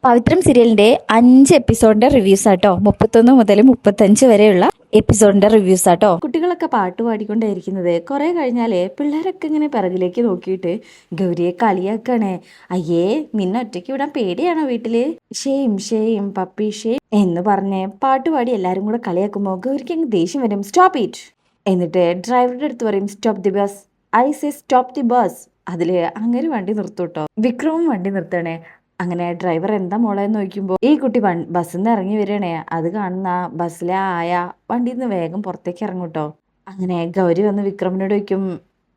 പവിത്രം സീരിയലിന്റെ 5 എപ്പിസോഡിന്റെ റിവ്യൂസ് ആട്ടോ. 31 മുതൽ 35 വരെയുള്ള എപ്പിസോഡിന്റെ റിവ്യൂസ് ആട്ടോ. കുട്ടികളൊക്കെ പാട്ട് പാടിക്കൊണ്ടേയിരിക്കുന്നത് കുറെ കഴിഞ്ഞാലേ പിള്ളേരൊക്കെ ഇങ്ങനെ പിറകിലേക്ക് നോക്കിയിട്ട് ഗൗരിയെ കളിയാക്കണേ. അയ്യേ, നിന്നെ ഒറ്റയ്ക്ക് വിടാൻ പേടിയാണോ വീട്ടില്? ഷെയിം ഷെയിം പപ്പി ഷെയിം എന്ന് പറഞ്ഞ് പാട്ടുപാടി എല്ലാരും കൂടെ കളിയാക്കുമ്പോ ഗൗരിക്ക് അങ്ങ് ദേഷ്യം വരും. Stop it. എന്നിട്ട് ഡ്രൈവറുടെ അടുത്ത് പറയും stop the bus. I say stop the bus. അതില് അങ്ങനെ വണ്ടി നിർത്തൂട്ടോ. വിക്രമും വണ്ടി നിർത്തണേ. അങ്ങനെ ഡ്രൈവർ എന്താ മോളെ എന്ന് ചോദിക്കുമ്പോൾ ഈ കുട്ടി ബസ്സിൽ നിന്ന് ഇറങ്ങി വരികയാണേ. അത് കാണുന്ന ബസ്സിലെ ആയ വണ്ടിയിൽ നിന്ന് വേഗം പുറത്തേക്ക് ഇറങ്ങൂട്ടോ. അങ്ങനെ ഗൗരി വന്ന് വിക്രമിനോട് ചോദിക്കും,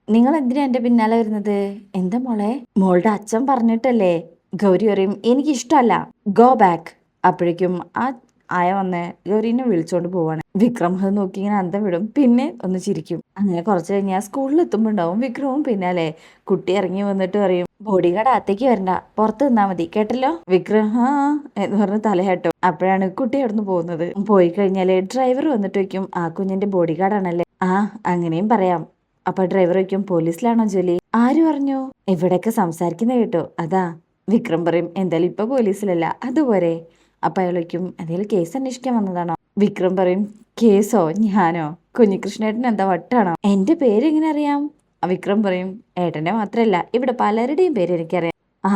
നിങ്ങൾ എന്തിനാ എൻ്റെ പിന്നാലെ വരുന്നത്? എന്താ മോളെ? മോളുടെ അച്ഛൻ പറഞ്ഞിട്ടല്ലേ. ഗൗരി പറയും, എനിക്കിഷ്ടമല്ല, ഗോ ബാക്ക്. അപ്പോഴേക്കും ആ ആയ വന്ന് ഗൗരീനെ വിളിച്ചോണ്ട് പോവാണ്. വിക്രം അത് നോക്കി ഇങ്ങനെ അന്തം വിടും, പിന്നെ ഒന്ന് ചിരിക്കും. അങ്ങനെ കുറച്ച് കഴിഞ്ഞാൽ സ്കൂളിൽ എത്തുമ്പോൾ ഉണ്ടാവും വിക്രമും പിന്നാലെ. കുട്ടി ഇറങ്ങി വന്നിട്ട് പറയും, ബോഡി ഗാർഡ് അകത്തേക്ക് വരണ്ട, പുറത്ത് നിന്നാ മതി, കേട്ടല്ലോ. വിക്രം ഹാ എന്ന് പറഞ്ഞ് തലയാട്ടോ. അപ്പോഴാണ് കുട്ടി അവിടുന്ന് പോകുന്നത്. പോയി കഴിഞ്ഞാല് ഡ്രൈവർ വന്നിട്ട് വയ്ക്കും, ആ കുഞ്ഞിന്റെ ബോഡി ഗാർഡ് ആണല്ലേ? ആ, അങ്ങനെയും പറയാം. അപ്പൊ ഡ്രൈവർ വയ്ക്കും, പോലീസിലാണോ ജോലി? ആര് പറഞ്ഞു? ഇവിടെയൊക്കെ സംസാരിക്കുന്ന കേട്ടോ, അതാ. വിക്രം പറയും, എന്തായാലും ഇപ്പൊ പോലീസിലല്ല, അതുപോലെ. അപ്പൊ അയാൾ വയ്ക്കും, എന്തെങ്കിലും കേസ് അന്വേഷിക്കാൻ വന്നതാണോ? വിക്രം പറയും, കേസോ? ഞാനോ? കുഞ്ഞികൃഷ്ണേട്ടൻ എന്താ വട്ടാണോ? എന്റെ പേര് എങ്ങനെ അറിയാം? വിക്രം പറയും, ഏട്ടന്റെ മാത്രല്ല ഇവിടെ പലരുടെയും പേര് എനിക്കറിയാം. ആ,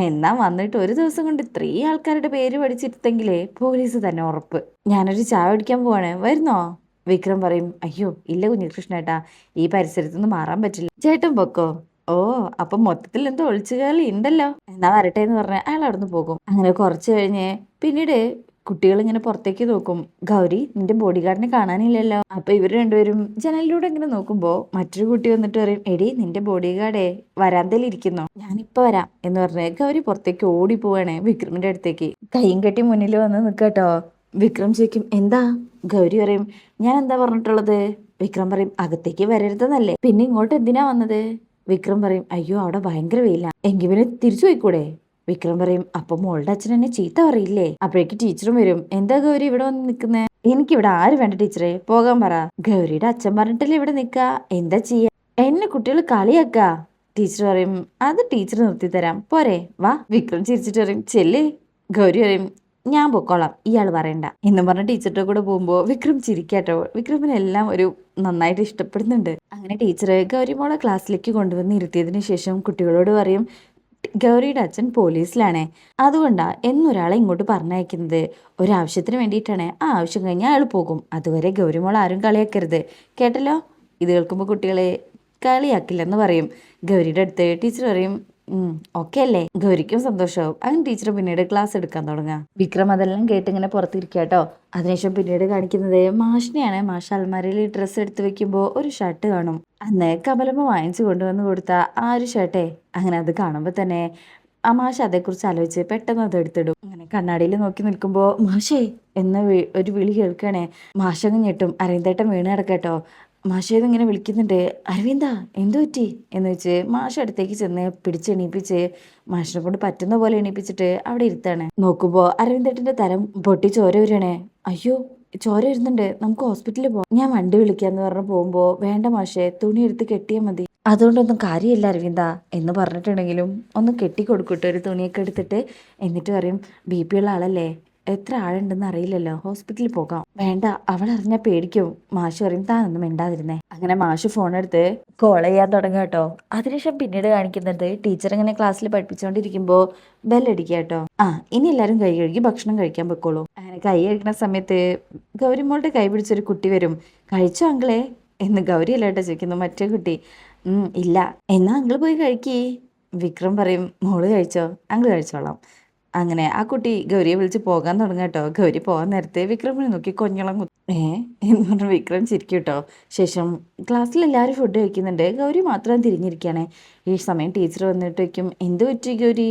എന്നാ വന്നിട്ട് ഒരു ദിവസം കൊണ്ട് ഇത്രയും ആൾക്കാരുടെ പേര് പഠിച്ചിരുത്തെങ്കിലേ പോലീസ് തന്നെ ഉറപ്പ്. ഞാനൊരു ചായ കുടിക്കാൻ പോവാണ്, വരുന്നോ? വിക്രം പറയും, അയ്യോ ഇല്ല കുഞ്ഞികൃഷ്ണേട്ടാ, ഈ പരിസരത്തുനിന്ന് മാറാൻ പറ്റില്ല. ചേട്ടൻ പൊക്കോ. ഓ, അപ്പൊ മൊത്തത്തിൽ എന്തോ ഒളിച്ചുകളി ഉണ്ടല്ലോ. എന്നാ വരട്ടെ എന്ന് പറഞ്ഞ അയാൾ അവിടുന്ന് പോകും. അങ്ങനെ കുറച്ച് കഴിഞ്ഞ് പിന്നീട് കുട്ടികൾ ഇങ്ങനെ പുറത്തേക്ക് നോക്കും. ഗൗരി, നിന്റെ ബോഡി ഗാർഡിനെ കാണാനില്ലല്ലോ. അപ്പൊ ഇവര് രണ്ടുപേരും ജനലിലൂടെ ഇങ്ങനെ നോക്കുമ്പോ മറ്റൊരു കുട്ടി വന്നിട്ട് പറയും, എടി നിന്റെ ബോഡി ഗാർഡേ വരാന്തയിൽ ഇരിക്കുന്നോ? ഞാനിപ്പോ വരാം എന്ന് പറഞ്ഞ് ഗൗരി പുറത്തേക്ക് ഓടി പോവാണ് വിക്രമിന്റെ അടുത്തേക്ക്. കൈയും കെട്ടി മുന്നിൽ വന്ന് നിൽക്കട്ടോ. വിക്രം ചോദിക്കും, എന്താ? ഗൗരി പറയും, ഞാൻ എന്താ പറഞ്ഞിട്ടുള്ളത്? വിക്രം പറയും, അകത്തേക്ക് വരരുതെന്നല്ലേ, പിന്നെ ഇങ്ങോട്ട് എന്തിനാ വന്നത്? വിക്രം പറയും, അയ്യോ അവിടെ ഭയങ്കര വെയില, എങ്കിൽ പിന്നെ തിരിച്ചു പോയിക്കൂടെ? വിക്രം പറയും, അപ്പൊ മോളുടെ അച്ഛൻ എന്നെ ചീത്ത പറയില്ലേ? അപ്പോഴേക്ക് ടീച്ചറും വരും. എന്താ ഗൗരി ഇവിടെ വന്ന് നിൽക്കുന്നേ? എനിക്കിവിടെ ആര് വേണ്ട ടീച്ചറെ, പോകാൻ പറ. ഗൗരിയുടെ അച്ഛൻ പറഞ്ഞിട്ടല്ലേ ഇവിടെ നിക്ക, എന്താ ചെയ്യാ? എന്നെ കുട്ടികൾ കളിയാക്ക. ടീച്ചർ പറയും, അത് ടീച്ചർ നിർത്തി തരാം, പോരെ വാ. വിക്രം ചിരിച്ചിട്ട് പറയും, ചെല്ല്. ഗൗരി പറയും, ഞാൻ പൊക്കോളാം, ഇയാൾ പറയണ്ട എന്നും പറഞ്ഞ ടീച്ചറുടെ കൂടെ പോകുമ്പോ വിക്രം ചിരിക്കാട്ടോ. വിക്രമിനെല്ലാം ഒരു നന്നായിട്ട് ഇഷ്ടപ്പെടുന്നുണ്ട്. അങ്ങനെ ടീച്ചർ ഗൗരി മോളെ ക്ലാസ്സിലേക്ക് കൊണ്ടുവന്ന് ഇരുത്തിയതിനു ശേഷം കുട്ടികളോട് പറയും, ഗൗരിയുടെ അച്ഛൻ പോലീസിലാണേ, അതുകൊണ്ടാ എന്നൊരാളെ ഇങ്ങോട്ട് പറഞ്ഞയക്കുന്നത്. ഒരാവശ്യത്തിന് വേണ്ടിയിട്ടാണ്. ആ ആവശ്യം കഴിഞ്ഞാൽ അയാൾ പോകും. അതുവരെ ഗൗരിമോൾ ആരും കളിയാക്കരുത്, കേട്ടല്ലോ. ഇത് കേൾക്കുമ്പോൾ കുട്ടികളെ കളിയാക്കില്ലെന്ന് പറയും. ഗൗരിയുടെ അടുത്ത് ടീച്ചർ പറയും, ഓക്കെ അല്ലേ? ഗൗരിക്കും സന്തോഷമാവും. അങ്ങനെ ടീച്ചർ പിന്നീട് ക്ലാസ് എടുക്കാൻ തുടങ്ങാം. വിക്രം അതെല്ലാം കേട്ട് ഇങ്ങനെ പുറത്തിരിക്കാട്ടോ. അതിനുശേഷം പിന്നീട് കാണിക്കുന്നത് മാഷിനെയാണ്. മാഷ് അൽമാരയിൽ ഡ്രസ്സ് എടുത്ത് വെക്കുമ്പോൾ ഒരു ഷർട്ട് കാണും. അന്ന് കമലമ്മ വാങ്ങിച്ചു കൊണ്ടുവന്ന് കൊടുത്ത ആ ഒരു ഷർട്ടേ. അങ്ങനെ അത് കാണുമ്പോൾ തന്നെ ആ മാഷ് അതേക്കുറിച്ച് ആലോചിച്ച് പെട്ടെന്ന് അത് എടുത്തിടും. അങ്ങനെ കണ്ണാടിയിൽ നോക്കി നിൽക്കുമ്പോൾ മാഷേ എന്ന ഒരു വിളി കേൾക്കണേ. മാഷങ്ങ് ഞെട്ടും. അരവിന്ദേട്ടൻ വീണ് കിടക്കട്ടോ. മാഷേന്ന് ഇങ്ങനെ വിളിക്കുന്നുണ്ട്. അരവിന്ദ, എന്തു പറ്റി എന്ന് വെച്ച് മാഷ് അടുത്തേക്ക് ചെന്ന് പിടിച്ചെണീപ്പിച്ച് മാഷിനെ കൊണ്ട് പറ്റുന്ന പോലെ എണീപ്പിച്ചിട്ട് അവിടെ ഇരുത്താണ്. നോക്കുമ്പോ അരവിന്ദേട്ടന്റെ തലം പൊട്ടി ചോര വരണേ. അയ്യോ, ചോര വരുന്നുണ്ട്, നമുക്ക് ഹോസ്പിറ്റലിൽ പോകാം, ഞാൻ വണ്ടി വിളിക്കാന്ന് പറഞ്ഞ് പോകുമ്പോ വേണ്ട മാഷേ, തുണി എടുത്ത് കെട്ടിയാൽ മതി. അതുകൊണ്ടൊന്നും കാര്യമില്ല അരവിന്ദ എന്ന് പറഞ്ഞിട്ടുണ്ടെങ്കിലും ഒന്ന് കെട്ടിക്കൊടുക്കട്ടെ ഒരു തുണിയൊക്കെ എടുത്തിട്ട്. എന്നിട്ട് പറയും, BP ഉള്ള ആളല്ലേ, എത്ര ആളുണ്ടെന്ന് അറിയില്ലല്ലോ, ഹോസ്പിറ്റലിൽ പോകാം. വേണ്ട, അവൾ അറിഞ്ഞാൽ പേടിക്കും. മാഷ് പറയും, താനൊന്നും മിണ്ടാതിരുന്നേ. അങ്ങനെ മാഷ് ഫോൺ എടുത്ത് കോൾ ചെയ്യാൻ തുടങ്ങുക കേട്ടോ. അതിനുശേഷം പിന്നീട് കാണിക്കുന്നത് ടീച്ചർ ഇങ്ങനെ ക്ലാസ്സിൽ പഠിപ്പിച്ചുകൊണ്ടിരിക്കുമ്പോൾ ബെല്ലടിക്കുക കേട്ടോ. ആ, ഇനി എല്ലാവരും കൈ കഴുകി ഭക്ഷണം കഴിക്കാൻ വെക്കോളൂ. അങ്ങനെ കൈ കഴിക്കുന്ന സമയത്ത് ഗൗരിമോളുടെ കൈ പിടിച്ചൊരു കുട്ടി വരും. കഴിച്ചോ അങ്കിളെ എന്ന് ഗൗരി അല്ലേട്ടോ ചോദിക്കുന്നു. മറ്റേ കുട്ടി ഇല്ല. എന്നാ അങ്കിള് പോയി കഴിക്കേ. വിക്രം പറയും, മോള് കഴിച്ചോ? അങ്കിള് കഴിച്ചോളാം. അങ്ങനെ ആ കുട്ടി ഗൗരിയെ വിളിച്ച് പോകാൻ തുടങ്ങാം കേട്ടോ. ഗൗരി പോകാൻ നേരത്തെ വിക്രമിനെ നോക്കി കൊഞ്ഞളം എന്ന് പറഞ്ഞ് വിക്രം ചിരിക്കും കേട്ടോ. ശേഷം ക്ലാസ്സിൽ എല്ലാവരും ഫുഡ് കഴിക്കുന്നുണ്ട്. ഗൗരി മാത്രം തിരിഞ്ഞിരിക്കുകയാണ്. ഈ സമയം ടീച്ചർ വന്നിട്ട് വയ്ക്കും, എന്ത് പറ്റി ഗൗരി?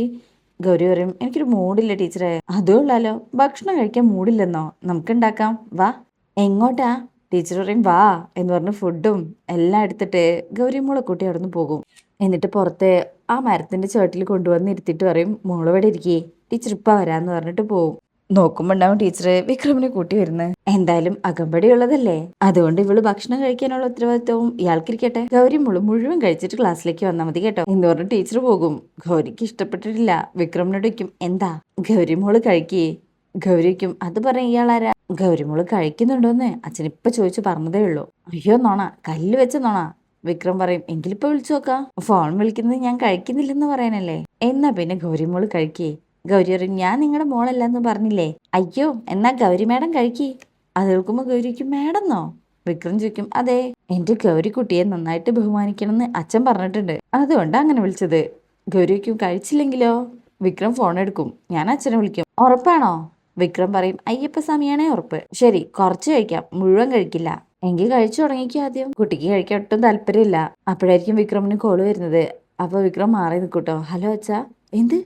ഗൗരി പറയും, എനിക്കൊരു മൂഡില്ല ടീച്ചറെ. അതും ഉള്ളാലോ, ഭക്ഷണം കഴിക്കാൻ മൂഡില്ലെന്നോ? നമുക്ക് ഉണ്ടാക്കാം, വാ. എങ്ങോട്ടാ? ടീച്ചർ പറയും, വാ എന്ന് പറഞ്ഞ് ഫുഡും എല്ലാം എടുത്തിട്ട് ഗൗരി മോളെ കൂട്ടി അവിടെ നിന്ന് പോകും. എന്നിട്ട് പുറത്ത് ആ മരത്തിന്റെ ചോട്ടിൽ കൊണ്ടുവന്ന് ഇരുത്തിട്ട് പറയും, മോള് ഇവിടെ ഇരിക്കേ, ടീച്ചർ ഇപ്പം വരാന്ന് പറഞ്ഞിട്ട് പോവും. നോക്കുമ്പോ ഉണ്ടാവും ടീച്ചർ വിക്രമിനെ കൂട്ടി വരുന്നത്. എന്തായാലും അകമ്പടി ഉള്ളതല്ലേ, അതുകൊണ്ട് ഇവള് ഭക്ഷണം കഴിക്കാനുള്ള ഉത്തരവാദിത്വവും ഇയാൾക്കിരിക്കട്ടെ. ഗൗരി മുഴുവൻ കഴിച്ചിട്ട് ക്ലാസ്സിലേക്ക് വന്നാൽ മതി കേട്ടോ എന്ന് പറഞ്ഞ് ടീച്ചർ പോകും. ഗൗരിക്ക് ഇഷ്ടപ്പെട്ടിട്ടില്ല. വിക്രമിനോട് വയ്ക്കും, എന്താ ഗൗരി മോള് കഴിക്കേ. ഗൗരിക്കും അത് പറഞ്ഞ ഇയാളാരാ. ഗൗരി മോള് കഴിക്കുന്നുണ്ടോന്ന് അച്ഛൻ ഇപ്പൊ ചോദിച്ചു പറഞ്ഞതേ ഉള്ളൂ. അയ്യോ നോണ, കല്ല് വെച്ച നോണ. വിക്രം പറയും, എങ്കിലിപ്പോ വിളിച്ചു നോക്കാം. ഫോൺ വിളിക്കുന്നത് ഞാൻ കഴിക്കുന്നില്ലെന്ന് പറയാനല്ലേ. എന്നാ പിന്നെ ഗൗരി മോള് കഴിക്കേ. ഗൗരി പറയും, ഞാൻ നിങ്ങളുടെ മോളല്ലെന്ന് പറഞ്ഞില്ലേ. അയ്യോ എന്നാ ഗൗരി മാഡം കഴിക്കി. അത് കേൾക്കുമ്പോ ഗൗരിക്കും, മാഡന്നോ. വിക്രം ചോദിക്കും, അതെ, എന്റെ ഗൗരിക്കുട്ടിയെ നന്നായിട്ട് ബഹുമാനിക്കണമെന്ന് അച്ഛൻ പറഞ്ഞിട്ടുണ്ട്, അതുകൊണ്ട് അങ്ങനെ വിളിച്ചത്. ഗൗരിക്കും, കഴിച്ചില്ലെങ്കിലോ. വിക്രം ഫോൺ എടുക്കും, ഞാൻ അച്ഛനെ വിളിക്കും. ഉറപ്പാണോ. വിക്രം പറയും, അയ്യപ്പ സ്വാമിയാണേ ഉറപ്പ്. ശരി, കുറച്ച് കഴിക്കാം, മുഴുവൻ കഴിക്കില്ല. എങ്കിൽ കഴിച്ചു തുടങ്ങിക്കോ ആദ്യം. കുട്ടിക്ക് കഴിക്കാൻ ഒട്ടും താല്പര്യമില്ല. അപ്പോഴായിരിക്കും വിക്രമിന് കോള് വരുന്നത്. അപ്പൊ വിക്രം മാറി നിൽക്കൂട്ടോ. ഹലോ അച്ഛാ. എന്ത്,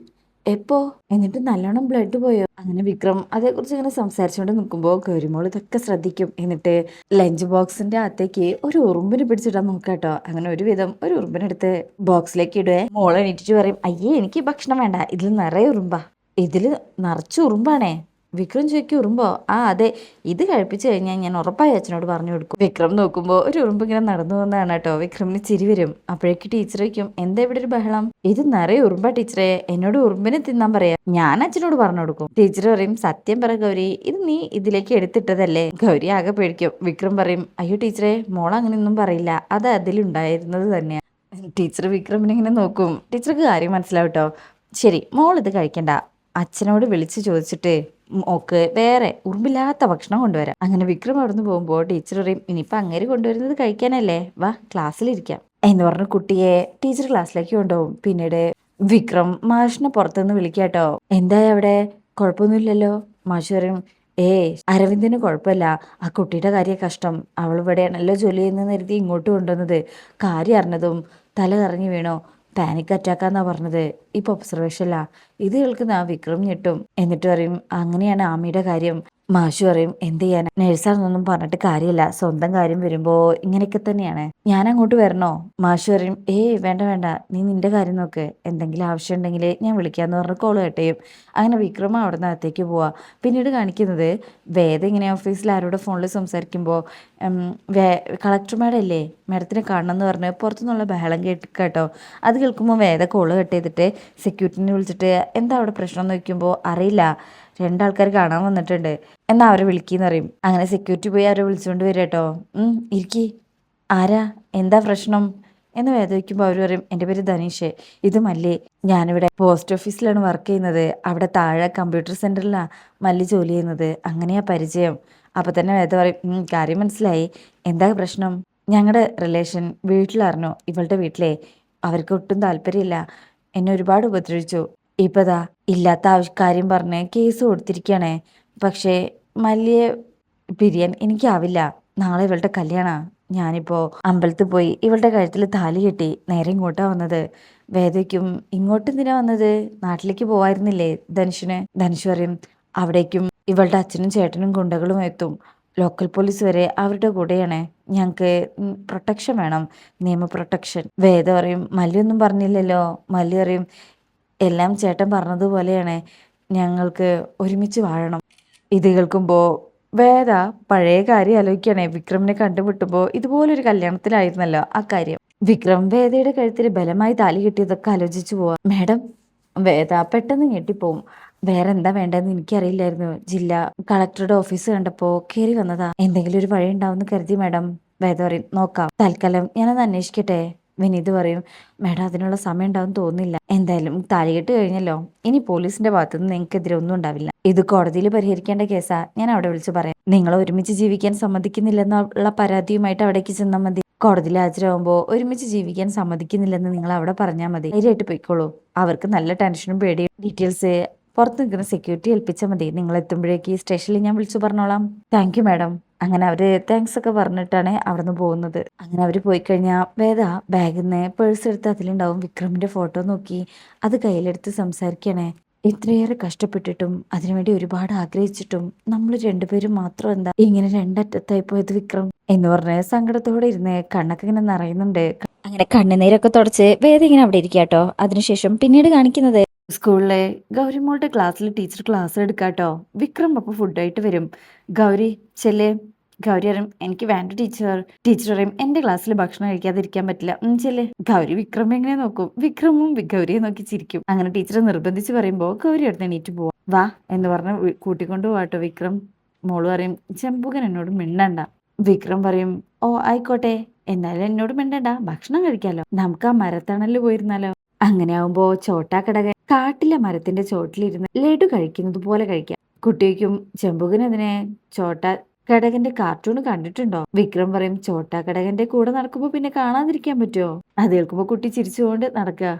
എപ്പോ, എന്നിട്ട് നല്ലോണം ബ്ലഡ് പോയോ. അങ്ങനെ വിക്രം അതേക്കുറിച്ച് ഇങ്ങനെ സംസാരിച്ചുകൊണ്ട് നിൽക്കുമ്പോൾ ഗൗരിമോൾ ഇതൊക്കെ ശ്രദ്ധിക്കും. എന്നിട്ട് ലഞ്ച് ബോക്സിന്റെ അകത്തേക്ക് ഒരു ഉറുമ്പിനെ പിടിച്ചിടാൻ നോക്കാട്ടോ. അങ്ങനെ ഒരു ഉറുമ്പിനെടുത്ത് ബോക്സിലേക്ക് ഇടുവേ. മോൾ എണീറ്റിട്ട് പറയും, അയ്യേ എനിക്ക് ഭക്ഷണം വേണ്ട, ഇതിൽ നിറയെ ഉറുമ്പാ. ഇതില് നിറച്ചു ഉറുമ്പാണേ. വിക്രം ചോദിക്കും, ഉറുമ്പോ. ആ അതെ, ഇത് കഴിപ്പിച്ചു കഴിഞ്ഞാൽ ഞാൻ ഉറപ്പായി അച്ഛനോട് പറഞ്ഞു കൊടുക്കും. വിക്രം നോക്കുമ്പോൾ ഒരു ഉറുമ്പ് ഇങ്ങനെ നടന്നു വന്നതാണ് കേട്ടോ. വിക്രമിന് ചിരി വരും. അപ്പോഴേക്ക് ടീച്ചർ വയ്ക്കും, എന്താ ഇവിടെ ഒരു ബഹളം. ഇത് നിറയെ ഉറുമ്പാ ടീച്ചറെ, എന്നോട് ഉറുമ്പിനെ തിന്നാൻ പറയാ, ഞാൻ അച്ഛനോട് പറഞ്ഞു കൊടുക്കും. ടീച്ചർ പറയും, സത്യം പറ ഗൗരി, ഇത് നീ ഇതിലേക്ക് എടുത്തിട്ടതല്ലേ. ഗൗരി ആകെ പേടിക്കും. വിക്രം പറയും, അയ്യോ ടീച്ചറെ, മോൾ അങ്ങനെയൊന്നും പറയില്ല, അത് അതിലുണ്ടായിരുന്നത് തന്നെയാ. ടീച്ചർ വിക്രമിനെ ഇങ്ങനെ നോക്കും. ടീച്ചർക്ക് കാര്യം മനസ്സിലാവും കേട്ടോ. ശരി, മോൾ ഇത് കഴിക്കണ്ട, അച്ഛനോട് വിളിച്ച് ചോദിച്ചിട്ട് മോക്ക് വേറെ ഉറുമ്പില്ലാത്ത ഭക്ഷണം കൊണ്ടുവരാം. അങ്ങനെ വിക്രം അവിടുന്ന് പോകുമ്പോൾ ടീച്ചർ പറയും, ഇനിയിപ്പോൾ അങ്ങേര് കൊണ്ടുവരുന്നത് കഴിക്കാനല്ലേ, വാ ക്ലാസ്സിലിരിക്കാം എന്ന് പറഞ്ഞ് കുട്ടിയെ ടീച്ചർ ക്ലാസ്സിലേക്ക് കൊണ്ടുപോകും. പിന്നീട് വിക്രം മാഷിനെ പുറത്തുനിന്ന് വിളിക്കാട്ടോ. എന്തായി അവിടെ, കുഴപ്പമൊന്നുമില്ലല്ലോ. മാഷ് പറയും, അരവിന്ദിന് കുഴപ്പമില്ല, ആ കുട്ടിയുടെ കാര്യം കഷ്ടം, അവൾ ഇവിടെയാണല്ലോ ജോലി ചെയ്യുന്നതെന്ന് കരുതി ഇങ്ങോട്ട് കൊണ്ടുവന്നത്. കാര്യം അറിഞ്ഞതും തല കറങ്ങി വീണോ, പാനിക് അറ്റാക്കാന്നാ പറഞ്ഞത്, ഇപ്പൊ ഒബ്സർവേഷനിലാ. ഇത് കേൾക്കുന്ന ആ വിക്രം ഞെട്ടും. എന്നിട്ട് പറയും, അങ്ങനെയാണ് ആമിയുടെ കാര്യം. മാഷു പറയും, എന്ത് ചെയ്യാനാ, നഴ്സാണെന്നൊന്നും പറഞ്ഞിട്ട് കാര്യമില്ല, സ്വന്തം കാര്യം വരുമ്പോ ഇങ്ങനെയൊക്കെ തന്നെയാണ്. ഞാൻ അങ്ങോട്ട് വരണോ. മാഷു പറയും, വേണ്ട വേണ്ട, നീ നിന്റെ കാര്യം നോക്ക്, എന്തെങ്കിലും ആവശ്യം ഉണ്ടെങ്കിൽ ഞാൻ വിളിക്കാന്ന് പറഞ്ഞ് കോള് കട്ട് ചെയ്യും. അങ്ങനെ വിക്രമ അവിടെ നിന്ന് അകത്തേക്ക് പോവാ. പിന്നീട് കാണിക്കുന്നത് വേദ ഇങ്ങനെ ഓഫീസിൽ ആരോടെ ഫോണിൽ സംസാരിക്കുമ്പോൾ കളക്ടർ മാഡം അല്ലേ, മാഡത്തിനെ കാണണം എന്ന് പറഞ്ഞ് പുറത്തുനിന്നുള്ള ബഹളം കേട്ടോ. അത് കേൾക്കുമ്പോൾ വേദ കോള് കട്ട് ചെയ്തിട്ട് സെക്യൂരിറ്റിനെ വിളിച്ചിട്ട്, എന്താ അവിടെ പ്രശ്നം എന്ന് ചോദിക്കുമ്പോൾ, അറിയില്ല, രണ്ടാൾക്കാർ കാണാൻ വന്നിട്ടുണ്ട്, എന്നാ അവരെ വിളിക്കുന്ന പറയും. അങ്ങനെ സെക്യൂരിറ്റി പോയി അവരെ വിളിച്ചുകൊണ്ട് വരും കേട്ടോ. ഇരിക്കി, ആരാ, എന്താ പ്രശ്നം എന്ന് വേദ വയ്ക്കുമ്പോൾ അവർ പറയും, എൻ്റെ പേര് ധനീഷ്, ഇത് മല്ലി, ഞാനിവിടെ പോസ്റ്റ് ഓഫീസിലാണ് വർക്ക് ചെയ്യുന്നത്, അവിടെ താഴെ കമ്പ്യൂട്ടർ സെൻറ്ററിലാണ് മല്ലി ജോലി ചെയ്യുന്നത്, അങ്ങനെയാ പരിചയം. അപ്പം തന്നെ വേദ പറയും, കാര്യം മനസ്സിലായി, എന്താ പ്രശ്നം. ഞങ്ങളുടെ റിലേഷൻ വീട്ടിലറിഞ്ഞു, ഇവളുടെ വീട്ടിലെ അവർക്ക് ഒട്ടും താല്പര്യമില്ല, എന്നെ ഒരുപാട് ഉപദ്രവിച്ചു. ഇപ്പതാ ഇല്ലാത്ത കാര്യം പറഞ്ഞ് കേസ് കൊടുത്തിരിക്കുകയാണേ. പക്ഷേ മല്ലിയെ പിരിയാൻ എനിക്കാവില്ല. നാളെ ഇവളുടെ കല്യാണ. ഞാനിപ്പോൾ അമ്പലത്തിൽ പോയി ഇവളുടെ കഴുത്തിൽ താലി കെട്ടി നേരെ ഇങ്ങോട്ടാ വന്നത്. വേദയ്ക്കും, ഇങ്ങോട്ട് എന്തിനാ വന്നത്, നാട്ടിലേക്ക് പോവായിരുന്നില്ലേ ധനുഷിന്. ധനുഷ് പറയും, അവിടേക്കും ഇവളുടെ അച്ഛനും ചേട്ടനും ഗുണ്ടകളും എത്തും, ലോക്കൽ പോലീസ് വരെ അവരുടെ കൂടെയാണ്, ഞങ്ങൾക്ക് പ്രൊട്ടക്ഷൻ വേണം, നിയമ പ്രൊട്ടക്ഷൻ. വേദ പറയും, മല്ലിയൊന്നും പറഞ്ഞില്ലല്ലോ. മല്ലി പറയും, എല്ലാം ചേട്ടൻ പറഞ്ഞതുപോലെയാണ്, ഞങ്ങൾക്ക് ഒരുമിച്ച് വാഴണം. ഇത് കേൾക്കുമ്പോൾ വേദ പഴയ കാര്യം ആലോചിക്കുകയാണേ. വിക്രമിനെ കണ്ടുമുട്ടുമ്പോൾ ഇതുപോലൊരു കല്യാണത്തിലായിരുന്നല്ലോ ആ കാര്യം. വിക്രം വേദയുടെ കഴുത്തിൽ ബലമായി താലി കിട്ടിയതൊക്കെ ആലോചിച്ചു പോവാ. മാഡം, വേദ പെട്ടെന്ന് ഞെട്ടിപ്പോവും. വേറെ എന്താ വേണ്ടതെന്ന് എനിക്കറിയില്ലായിരുന്നു, ജില്ലാ കളക്ടറുടെ ഓഫീസ് കണ്ടപ്പോൾ കയറി വന്നതാ, എന്തെങ്കിലും ഒരു വഴി ഉണ്ടാവുമെന്ന് കരുതി മാഡം. വേദ പറയും, നോക്കാം, തൽക്കാലം ഞാനത് അന്വേഷിക്കട്ടെ. വിനീത് പറയും, മാഡം അതിനുള്ള സമയം ഉണ്ടാവും തോന്നുന്നില്ല, എന്തായാലും താലികെട്ട് കഴിഞ്ഞല്ലോ, ഇനി പോലീസിന്റെ ഭാഗത്തുനിന്ന് നിങ്ങൾക്കെതിരെ ഒന്നും ഉണ്ടാവില്ല, ഇത് കോടതിയിൽ പരിഹരിക്കേണ്ട കേസാ, ഞാൻ അവിടെ വിളിച്ചു പറയാം. നിങ്ങൾ ഒരുമിച്ച് ജീവിക്കാൻ സമ്മതിക്കുന്നില്ലെന്നുള്ള പരാതിയുമായിട്ട് അവിടേക്ക് ചെന്നാൽ മതി. കോടതിയിൽ ഹാജരാകുമ്പോൾ ഒരുമിച്ച് ജീവിക്കാൻ സമ്മതിക്കുന്നില്ലെന്ന് നിങ്ങൾ അവിടെ പറഞ്ഞാൽ മതി, ധൈര്യമായിട്ട് പോയിക്കോളൂ. അവർക്ക് നല്ല ടെൻഷനും പേടിയും. ഡീറ്റെയിൽസ് പുറത്ത് നിൽക്കുന്ന സെക്യൂരിറ്റി ഏൽപ്പിച്ചാൽ മതി, നിങ്ങൾ എത്തുമ്പോഴേക്ക് സ്റ്റേഷനിൽ ഞാൻ വിളിച്ചു പറഞ്ഞോളാം. Thank you madam. അങ്ങനെ അവര് താങ്ക്സ് ഒക്കെ പറഞ്ഞിട്ടാണ് അവിടെ നിന്ന് പോകുന്നത്. അങ്ങനെ അവർ പോയി കഴിഞ്ഞാൽ വേദ ബാഗിൽ നിന്ന് പേഴ്സ് എടുത്ത് അതിലുണ്ടാവും വിക്രമിന്റെ ഫോട്ടോ നോക്കി അത് കയ്യിലെടുത്ത് സംസാരിക്കണേ. ഇത്രയേറെ കഷ്ടപ്പെട്ടിട്ടും അതിനുവേണ്ടി ഒരുപാട് ആഗ്രഹിച്ചിട്ടും നമ്മൾ രണ്ടുപേരും മാത്രം എന്താ ഇങ്ങനെ രണ്ടറ്റത്തായി പോയത് വിക്രം എന്ന് പറഞ്ഞ് സങ്കടത്തോടെ ഇരുന്ന് കണ്ണൊക്കെ ഇങ്ങനെ നിറയുന്നുണ്ട്. അങ്ങനെ കണ്ണുനീരൊക്കെ തുടച്ച് വേദ ഇങ്ങനെ അവിടെ ഇരിക്കാട്ടോ. അതിനുശേഷം പിന്നീട് കാണിക്കുന്നത് സ്കൂളിലെ ഗൗരിമോളുടെ ക്ലാസ്സിൽ ടീച്ചർ ക്ലാസ് എടുക്കാട്ടോ. വിക്രം അപ്പോൾ ഫുഡായിട്ട് വരും. ഗൗരി ചെല്ലേ. ഗൗരി അറിയും എനിക്ക് വേണ്ട ടീച്ചർ. ടീച്ചർ അറിയും എന്റെ ക്ലാസ്സിൽ ഭക്ഷണം കഴിക്കാതിരിക്കാൻ പറ്റില്ല. ചെല്ലേ. ഗൗരി വിക്രം എങ്ങനെ നോക്കും. വിക്രമും ഗൗരിയെ നോക്കി ചിരിക്കും. അങ്ങനെ ടീച്ചർ നിർബന്ധിച്ച് പറയുമ്പോൾ ഗൗരി അടുത്ത് എണീറ്റ് പോവാം. വാ എന്ന് പറഞ്ഞ് കൂട്ടിക്കൊണ്ടു പോവാട്ടോ വിക്രം. മോള് പറയും ചെമ്പുകൻ എന്നോട് മിണ്ടണ്ട. വിക്രം പറയും ഓ ആയിക്കോട്ടെ, എന്നാലും എന്നോട് മിണ്ടണ്ട, ഭക്ഷണം കഴിക്കാലോ. നമുക്ക് ആ മരത്തണലിൽ പോയിരുന്നാലോ. അങ്ങനെ ആവുമ്പോ ചോട്ടാ കടകൻ കാട്ടിലെ മരത്തിന്റെ ചോട്ടിലിരുന്ന് ലഡു കഴിക്കുന്നത് പോലെ കഴിക്കാം. കുട്ടിക്കും ചെമ്പുകനെതിനെ ചോട്ടാ കടകന്റെ കാർട്ടൂൺ കണ്ടിട്ടുണ്ടോ. വിക്രം പറയും ചോട്ടാ കടകന്റെ കൂടെ നടക്കുമ്പോ പിന്നെ കാണാതിരിക്കാൻ പറ്റുമോ. അത് കേൾക്കുമ്പോ കുട്ടി ചിരിച്ചുകൊണ്ട് നടക്കുക.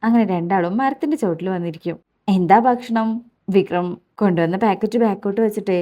അങ്ങനെ രണ്ടാളും മരത്തിന്റെ ചോട്ടിൽ വന്നിരിക്കും. എന്താ ഭക്ഷണം. വിക്രം കൊണ്ടുവന്ന പാക്കറ്റ് ബാക്കോട്ട് വെച്ചിട്ട്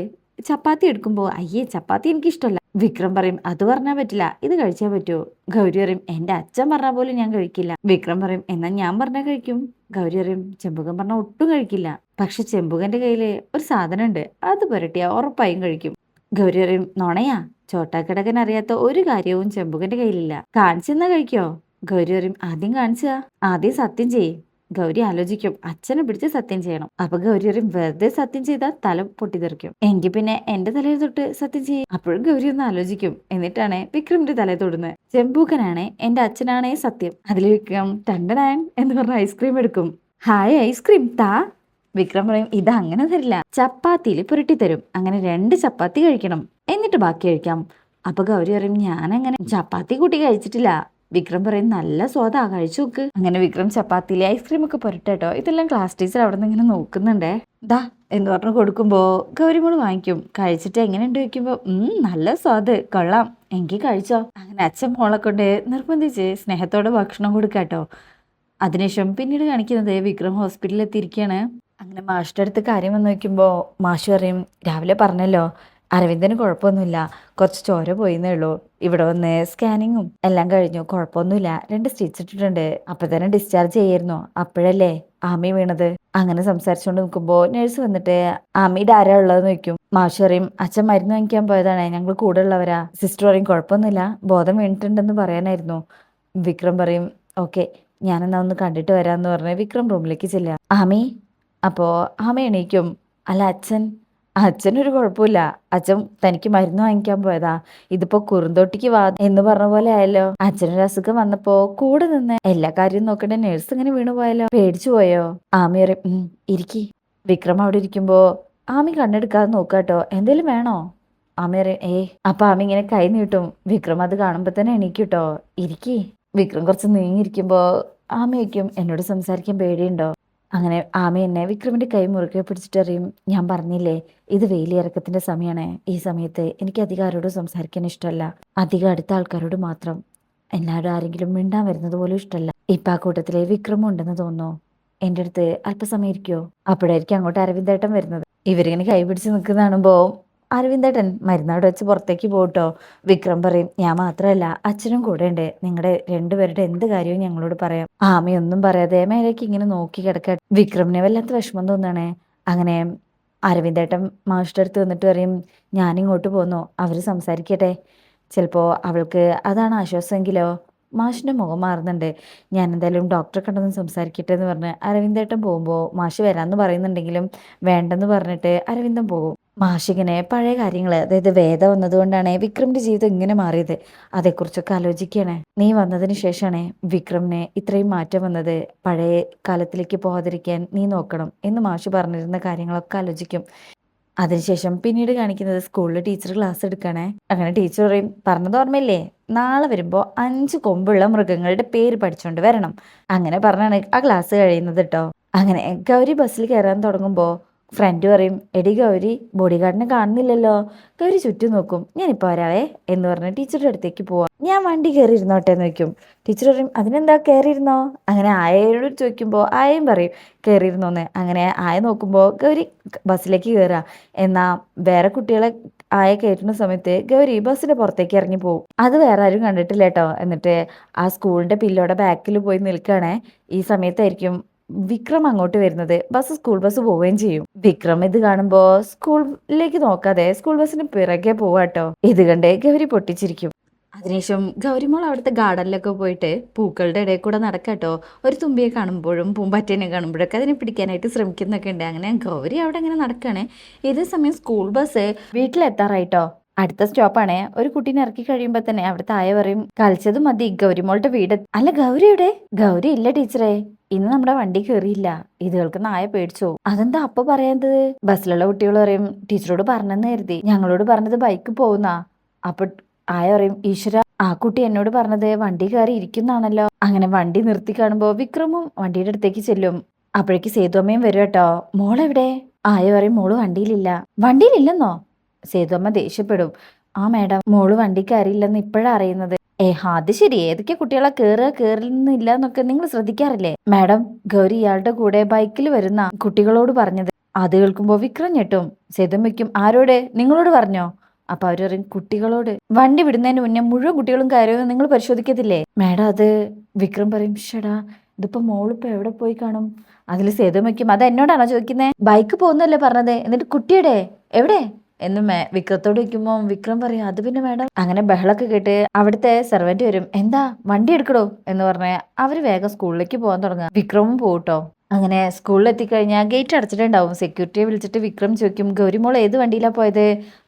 ചപ്പാത്തി എടുക്കുമ്പോ അയ്യേ ചപ്പാത്തി എനിക്കിഷ്ടമല്ല. വിക്രം പറയും അത് പറഞ്ഞാൽ പറ്റില്ല, ഇത് കഴിച്ചാൽ പറ്റുമോ. ഗൗരി പറയും എന്റെ അച്ഛൻ പറഞ്ഞാൽ പോലും ഞാൻ കഴിക്കില്ല. വിക്രം പറയും എന്നാ ഞാൻ പറഞ്ഞാൽ കഴിക്കും. ഗൗരി പറയും ചെമ്പുകൻ പറഞ്ഞാൽ ഒട്ടും കഴിക്കില്ല, പക്ഷെ ചെമ്പുകന്റെ കയ്യില് ഒരു സാധനം ഉണ്ട്, അത് പുരട്ടിയാ ഉറപ്പായും കഴിക്കും. ഗൗരി പറയും നോണയാ, ചോട്ടാക്കിടകൻ അറിയാത്ത ഒരു കാര്യവും ചെമ്പുകന്റെ കയ്യിലില്ല, കാണിച്ചെന്നാ കഴിക്കോ. ഗൗരി പറയും ആദ്യം കാണിച്ചാ, ആദ്യം സത്യം ചെയ്യ്. ഗൗരി ആലോചിക്കും അച്ഛനെ പിടിച്ച് സത്യം ചെയ്യണം. അപ്പൊ ഗൗരി പറയും വെറുതെ സത്യം ചെയ്താൽ തല പൊട്ടിത്തെറിക്കും, എങ്കിൽ പിന്നെ എന്റെ തലയിൽ തൊട്ട് സത്യം ചെയ്യും. അപ്പോഴും ഗൗരി ഒന്ന് ആലോചിക്കും. എന്നിട്ടാണ് വിക്രമിന്റെ തലയിൽ തൊടുന്നത്. ചെമ്പൂക്കനാണ് എന്റെ അച്ഛനാണേ സത്യം. അതിൽ വിക്രം ടണ്ടനാൻ എന്ന് പറഞ്ഞ ഐസ്ക്രീം എടുക്കും. ഹായ് ഐസ്ക്രീം താ. വിക്രം പറയും ഇത് അങ്ങനെ തരില്ല, ചപ്പാത്തിയിൽ പുരട്ടി തരും. അങ്ങനെ 2 ചപ്പാത്തി കഴിക്കണം, എന്നിട്ട് ബാക്കി കഴിക്കാം. അപ്പൊ ഗൗരി പറയും ഞാനങ്ങനെ ചപ്പാത്തി കൂട്ടി കഴിച്ചിട്ടില്ല. വിക്രം പറയും നല്ല സ്വാദാ, കഴിച്ചു നോക്ക്. അങ്ങനെ വിക്രം ചപ്പാത്തിയിലെ ഐസ്ക്രീം ഒക്കെ പുരട്ടോ. ഇതെല്ലാം ക്ലാസ് ടീച്ചർ അവിടെ നിന്ന് ഇങ്ങനെ നോക്കുന്നുണ്ടേ. ദാ എന്ന് പറഞ്ഞു കൊടുക്കുമ്പോ ഗൗരിമോള് വാങ്ങിക്കും. കഴിച്ചിട്ട് എങ്ങനെയുണ്ട് ചോദിക്കുമ്പോ നല്ല സ്വാദ്, കൊള്ളാം, എങ്കിൽ കഴിച്ചോ. അങ്ങനെ അച്ഛൻ മോളെ കൊണ്ട് നിർബന്ധിച്ച് സ്നേഹത്തോടെ ഭക്ഷണം കൊടുക്കാട്ടോ. അതിനുശേഷം പിന്നീട് കാണിക്കുന്നത് വിക്രം ഹോസ്പിറ്റലിൽ എത്തിയിരിക്കുകയാണ്. അങ്ങനെ മാഷിന്റെ അടുത്ത് കാര്യം വന്ന് നോക്കുമ്പോൾ മാഷ് പറയും രാവിലെ പറഞ്ഞല്ലോ അരവിന്ദന് കുഴപ്പമൊന്നുമില്ല, കുറച്ച് ചോര പോയിന്നേ ഉള്ളൂ. ഇവിടെ വന്ന് സ്കാനിങ്ങും എല്ലാം കഴിഞ്ഞു, കുഴപ്പമൊന്നുമില്ല, 2 സ്റ്റിച്ച് ഇട്ടിട്ടുണ്ട്. അപ്പൊ തന്നെ ഡിസ്ചാർജ് ചെയ്യായിരുന്നു, അപ്പോഴല്ലേ ആമി വീണത്. അങ്ങനെ സംസാരിച്ചുകൊണ്ട് നിൽക്കുമ്പോൾ നേഴ്സ് വന്നിട്ട് ആമിയുടെ ആരാ ഉള്ളതെന്ന് ചോദിക്കും. മാഷ് പറയും അച്ഛൻ മരുന്ന് വാങ്ങിക്കാൻ പോയതാണ്, ഞങ്ങൾ കൂടെ ഉള്ളവരാ. സിസ്റ്റർ പറയും കുഴപ്പമൊന്നുമില്ല, ബോധം വീണിട്ടുണ്ടെന്ന് പറയാനായിരുന്നു. വിക്രം പറയും ഓക്കെ, ഞാനെന്നാ ഒന്ന് കണ്ടിട്ട് വരാമെന്ന് പറഞ്ഞ് വിക്രം റൂമിലേക്ക് ചെല്ലുക. ആമി. അപ്പോൾ ആമി എണീക്കും. അല്ല അച്ഛനൊരു കുഴപ്പമില്ല, അച്ഛൻ തനിക്ക് മരുന്ന് വാങ്ങിക്കാൻ പോയതാ, ഇതിപ്പോ കുറുന്തോട്ടിക്ക് വാ എന്ന് പറഞ്ഞ പോലെ ആയല്ലോ. അച്ഛനൊരു അസുഖം വന്നപ്പോ കൂടെ നിന്ന് എല്ലാ കാര്യവും നോക്കണ്ട നേഴ്സ് ഇങ്ങനെ വീണു പോയല്ലോ, പേടിച്ചു പോയോ. ആമി പറയും ഇരിക്കി. വിക്രം അവിടെ ഇരിക്കുമ്പോ ആമി കണ്ണെടുക്കാതെ നോക്കാട്ടോ, എന്തേലും വേണോ. ആമി പറയും അപ്പൊ ആമി ഇങ്ങനെ കൈ നീട്ടും. വിക്രം അത് കാണുമ്പോ തന്നെ എണീക്കൂട്ടോ. ഇരിക്കി. വിക്രം കുറച്ച് നീങ്ങിയിരിക്കുമ്പോ ആമി വയ്ക്കും എന്നോട് സംസാരിക്കാൻ പേടിയുണ്ടോ. അങ്ങനെ ആമി എന്നെ വിക്രമിന്റെ കൈ മുറുകെ പിടിച്ചിട്ട് അറിയും ഞാൻ പറഞ്ഞില്ലേ ഇത് വേലിയിറക്കത്തിന്റെ സമയമാണ്, ഈ സമയത്ത് എനിക്ക് അധികം ആരോടും സംസാരിക്കാൻ ഇഷ്ടമല്ല, അധികം അടുത്ത ആൾക്കാരോട് മാത്രം. എല്ലാവരും ആരെങ്കിലും മിണ്ടാൻ വരുന്നത് പോലും ഇഷ്ടമല്ല. ഇപ്പൊ ആ കൂട്ടത്തിലെ വിക്രമും ഉണ്ടെന്ന് തോന്നുന്നു. എൻ്റെ അടുത്ത് അല്പസമയം ഇരിക്കുവോ. അപ്പോഴായിരിക്കും അങ്ങോട്ട് അരവിന്ദേട്ടൻ വരുന്നത്. ഇവരിങ്ങനെ കൈ പിടിച്ച് നിൽക്കുന്ന കാണുമ്പോ അരവിന്ദേട്ടൻ മരുന്നവിടെ വെച്ച് പുറത്തേക്ക് പോട്ടോ. വിക്രം പറയും ഞാൻ മാത്രമല്ല അച്ഛനും കൂടെ ഉണ്ട്, നിങ്ങളുടെ 2 പേരുടെ എന്ത് കാര്യവും ഞങ്ങളോട് പറയാം. ആമയൊന്നും പറയാതെ മേലേക്ക് ഇങ്ങനെ നോക്കി കിടക്ക. വിക്രമിനെ വല്ലാത്ത വിഷമം തോന്നാണേ. അങ്ങനെ അരവിന്ദേട്ടൻ മാഷിന്റെ അടുത്ത് വന്നിട്ട് പറയും ഞാനിങ്ങോട്ട് പോന്നു, അവര് സംസാരിക്കട്ടെ, ചിലപ്പോ അവൾക്ക് അതാണ് ആശ്വാസമെങ്കിലോ. മാഷിന്റെ മുഖം മാറുന്നുണ്ട്. ഞാൻ എന്തായാലും ഡോക്ടറെ കണ്ടൊന്ന് സംസാരിക്കട്ടെ എന്ന് പറഞ്ഞ് അരവിന്ദേട്ടൻ പോകുമ്പോൾ മാഷ് വരാമെന്ന് പറയുന്നുണ്ടെങ്കിലും വേണ്ടെന്ന് പറഞ്ഞിട്ട് അരവിന്ദൻ പോകും. മാഷിങ്ങനെ പഴയ കാര്യങ്ങൾ, അതായത് വേദ വന്നതുകൊണ്ടാണ് വിക്രമിന്റെ ജീവിതം ഇങ്ങനെ മാറിയത്, അതേക്കുറിച്ചൊക്കെ ആലോചിക്കുകയാണ്. നീ വന്നതിന് ശേഷമാണ് വിക്രമിന് ഇത്രയും മാറ്റം വന്നത്, പഴയ കാലത്തിലേക്ക് പോകാതിരിക്കാൻ നീ നോക്കണം എന്ന് മാഷ് പറഞ്ഞിരുന്ന കാര്യങ്ങളൊക്കെ ആലോചിക്കും. അതിനുശേഷം പിന്നീട് കാണിക്കുന്നത് സ്കൂളിൽ ടീച്ചർ ക്ലാസ് എടുക്കണേ. അങ്ങനെ ടീച്ചർ പറയും പറഞ്ഞത് ഓർമ്മയില്ലേ, നാളെ വരുമ്പോൾ 5 കൊമ്പുള്ള മൃഗങ്ങളുടെ പേര് പഠിച്ചുകൊണ്ട് വരണം. അങ്ങനെ പറഞ്ഞാണ് ആ ക്ലാസ് കഴിയുന്നത് കേട്ടോ. അങ്ങനെ ഗൗരി ബസ്സിൽ കയറാൻ തുടങ്ങുമ്പോൾ ഫ്രണ്ട് പറയും എടി ഗൗരി ബോഡി ഗാർഡിനെ കാണുന്നില്ലല്ലോ. ഗൗരി ചുറ്റും നോക്കും. ഞാനിപ്പോൾ വരാവേ എന്ന് പറഞ്ഞ് ടീച്ചറുടെ അടുത്തേക്ക് പോവാം. ഞാൻ വണ്ടി കയറി ഇരുന്നോട്ടെ എന്ന് വയ്ക്കും. ടീച്ചർ പറയും അതിനെന്താ കയറിയിരുന്നോ. അങ്ങനെ ആയയോട് ചോദിക്കുമ്പോൾ ആയയും പറയും കയറിയിരുന്നോന്ന്. അങ്ങനെ ആയ നോക്കുമ്പോൾ ഗൗരി ബസ്സിലേക്ക് കയറുക. എന്നാൽ വേറെ കുട്ടികളെ ആയ കയറ്റുന്ന സമയത്ത് ഗൗരി ബസ്സിന്റെ പുറത്തേക്ക് ഇറങ്ങി പോകും. അത് വേറെ ആരും കണ്ടിട്ടില്ല കേട്ടോ. എന്നിട്ട് ആ സ്കൂളിന്റെ പില്ലോടെ ബാക്കിൽ പോയി നിൽക്കുകയാണേ. ഈ സമയത്തായിരിക്കും വിക്രം അങ്ങോട്ട് വരുന്നത്. സ്കൂൾ ബസ് പോവുകയും ചെയ്യും. വിക്രം ഇത് കാണുമ്പോ സ്കൂളിലേക്ക് നോക്കാതെ സ്കൂൾ ബസ്സിന് പിറകെ പോവാട്ടോ. ഇത് കണ്ട് ഗൗരി പൊട്ടിച്ചിരിക്കും. അതിനുശേഷം ഗൗരിമോൾ അവിടുത്തെ ഗാർഡനിലൊക്കെ പോയിട്ട് പൂക്കളുടെ ഇടയിൽ കൂടെ നടക്കാട്ടോ. ഒരു തുമ്പിയെ കാണുമ്പോഴും പൂമ്പാറ്റേനെ കാണുമ്പോഴൊക്കെ അതിനെ പിടിക്കാനായിട്ട് ശ്രമിക്കുന്നൊക്കെ ഉണ്ട്. അങ്ങനെ ഗൗരി അവിടെ അങ്ങനെ നടക്കുകയാണ്. ഇതേ സമയം സ്കൂൾ ബസ് വീട്ടിലെത്താറായിട്ടോ. അടുത്ത സ്റ്റോപ്പാണ്. ഒരു കുട്ടീനെ ഇറക്കി കഴിയുമ്പോ തന്നെ അവിടുത്തെ ആയ പറയും, കളിച്ചത് മതി, ഗൗരിമോളുടെ വീട്. അല്ല ഗൗരിയുടെ? ഗൗരി ഇല്ല ടീച്ചറെ, ഇന്ന് നമ്മുടെ വണ്ടി കയറിയില്ല. ഇത് കേൾക്കുന്ന ആയ പേടിച്ചോ. അതെന്താ അപ്പൊ പറയുന്നത്? ബസ്സിലുള്ള കുട്ടികൾ പറയും, ടീച്ചറോട് പറഞ്ഞെന്ന് കരുതി, ഞങ്ങളോട് പറഞ്ഞത് ബൈക്ക് പോകുന്ന. അപ്പൊ ആയ പറയും, ഈശ്വര, ആ കുട്ടി എന്നോട് പറഞ്ഞത് വണ്ടി കയറി ഇരിക്കുന്നാണല്ലോ. അങ്ങനെ വണ്ടി നിർത്തി കാണുമ്പോ വിക്രമും വണ്ടിയുടെ അടുത്തേക്ക് ചെല്ലും. അപ്പോഴേക്ക് സേതുവമ്മയും വരും കേട്ടോ. മോളെവിടെ? ആയ പറയും, മോള് വണ്ടിയിലില്ല. വണ്ടിയിലില്ലെന്നോ? സേതുവമ്മ ദേഷ്യപ്പെടും. ആ മേഡം, മോള് വണ്ടി കയറിയില്ലെന്ന് ഇപ്പോഴാ അറിയുന്നത്. അത് ശരി, ഏതൊക്കെ കുട്ടികളെ കേറുന്നില്ല എന്നൊക്കെ നിങ്ങൾ ശ്രദ്ധിക്കാറില്ലേ? മാഡം, ഗൗരി ഇയാളുടെ കൂടെ ബൈക്കിൽ വരുന്ന കുട്ടികളോട് പറഞ്ഞത്. അത് കേൾക്കുമ്പോ വിക്രം ഞെട്ടും. സേതുമ്മയ്ക്കും, ആരോട്? നിങ്ങളോട് പറഞ്ഞോ? അപ്പൊ അവര് പറയും, കുട്ടികളോട്. വണ്ടി വിടുന്നതിന് മുന്നേ മുഴുവൻ കുട്ടികളും കയറിയെന്ന് നിങ്ങൾ പരിശോധിക്കത്തില്ലേ? മാഡം, അത്. വിക്രം പറയും, ഷടാ, ഇതിപ്പോ മോളിപ്പോ എവിടെ പോയി കാണും? അതിൽ സേതുമ്മയ്ക്കും, അത് എന്നോടാണോ ചോദിക്കുന്നേ? ബൈക്ക് പോകുന്നല്ലേ പറഞ്ഞത്, എന്നിട്ട് കുട്ടിയുടെ എവിടെ എന്ന് വിക്രത്തോട് വയ്ക്കുമ്പോൾ വിക്രം പറയും, അത് പിന്നെ മാഡം. അങ്ങനെ ബഹളൊക്കെ കേട്ട് അവിടുത്തെ സെർവന്റ് വരും. എന്താ, വണ്ടി എടുക്കടോ എന്ന് പറഞ്ഞ അവര് വേഗം സ്കൂളിലേക്ക് പോകാൻ തുടങ്ങുക. വിക്രമും പോട്ടോ. അങ്ങനെ സ്കൂളിൽ എത്തിക്കഴിഞ്ഞാൽ ഗേറ്റ് അടച്ചിട്ടുണ്ടാവും. സെക്യൂരിറ്റിയെ വിളിച്ചിട്ട് വിക്രം ചോദിക്കും, ഗൗരിമോൾ ഏത് വണ്ടിയിലാ പോയത്?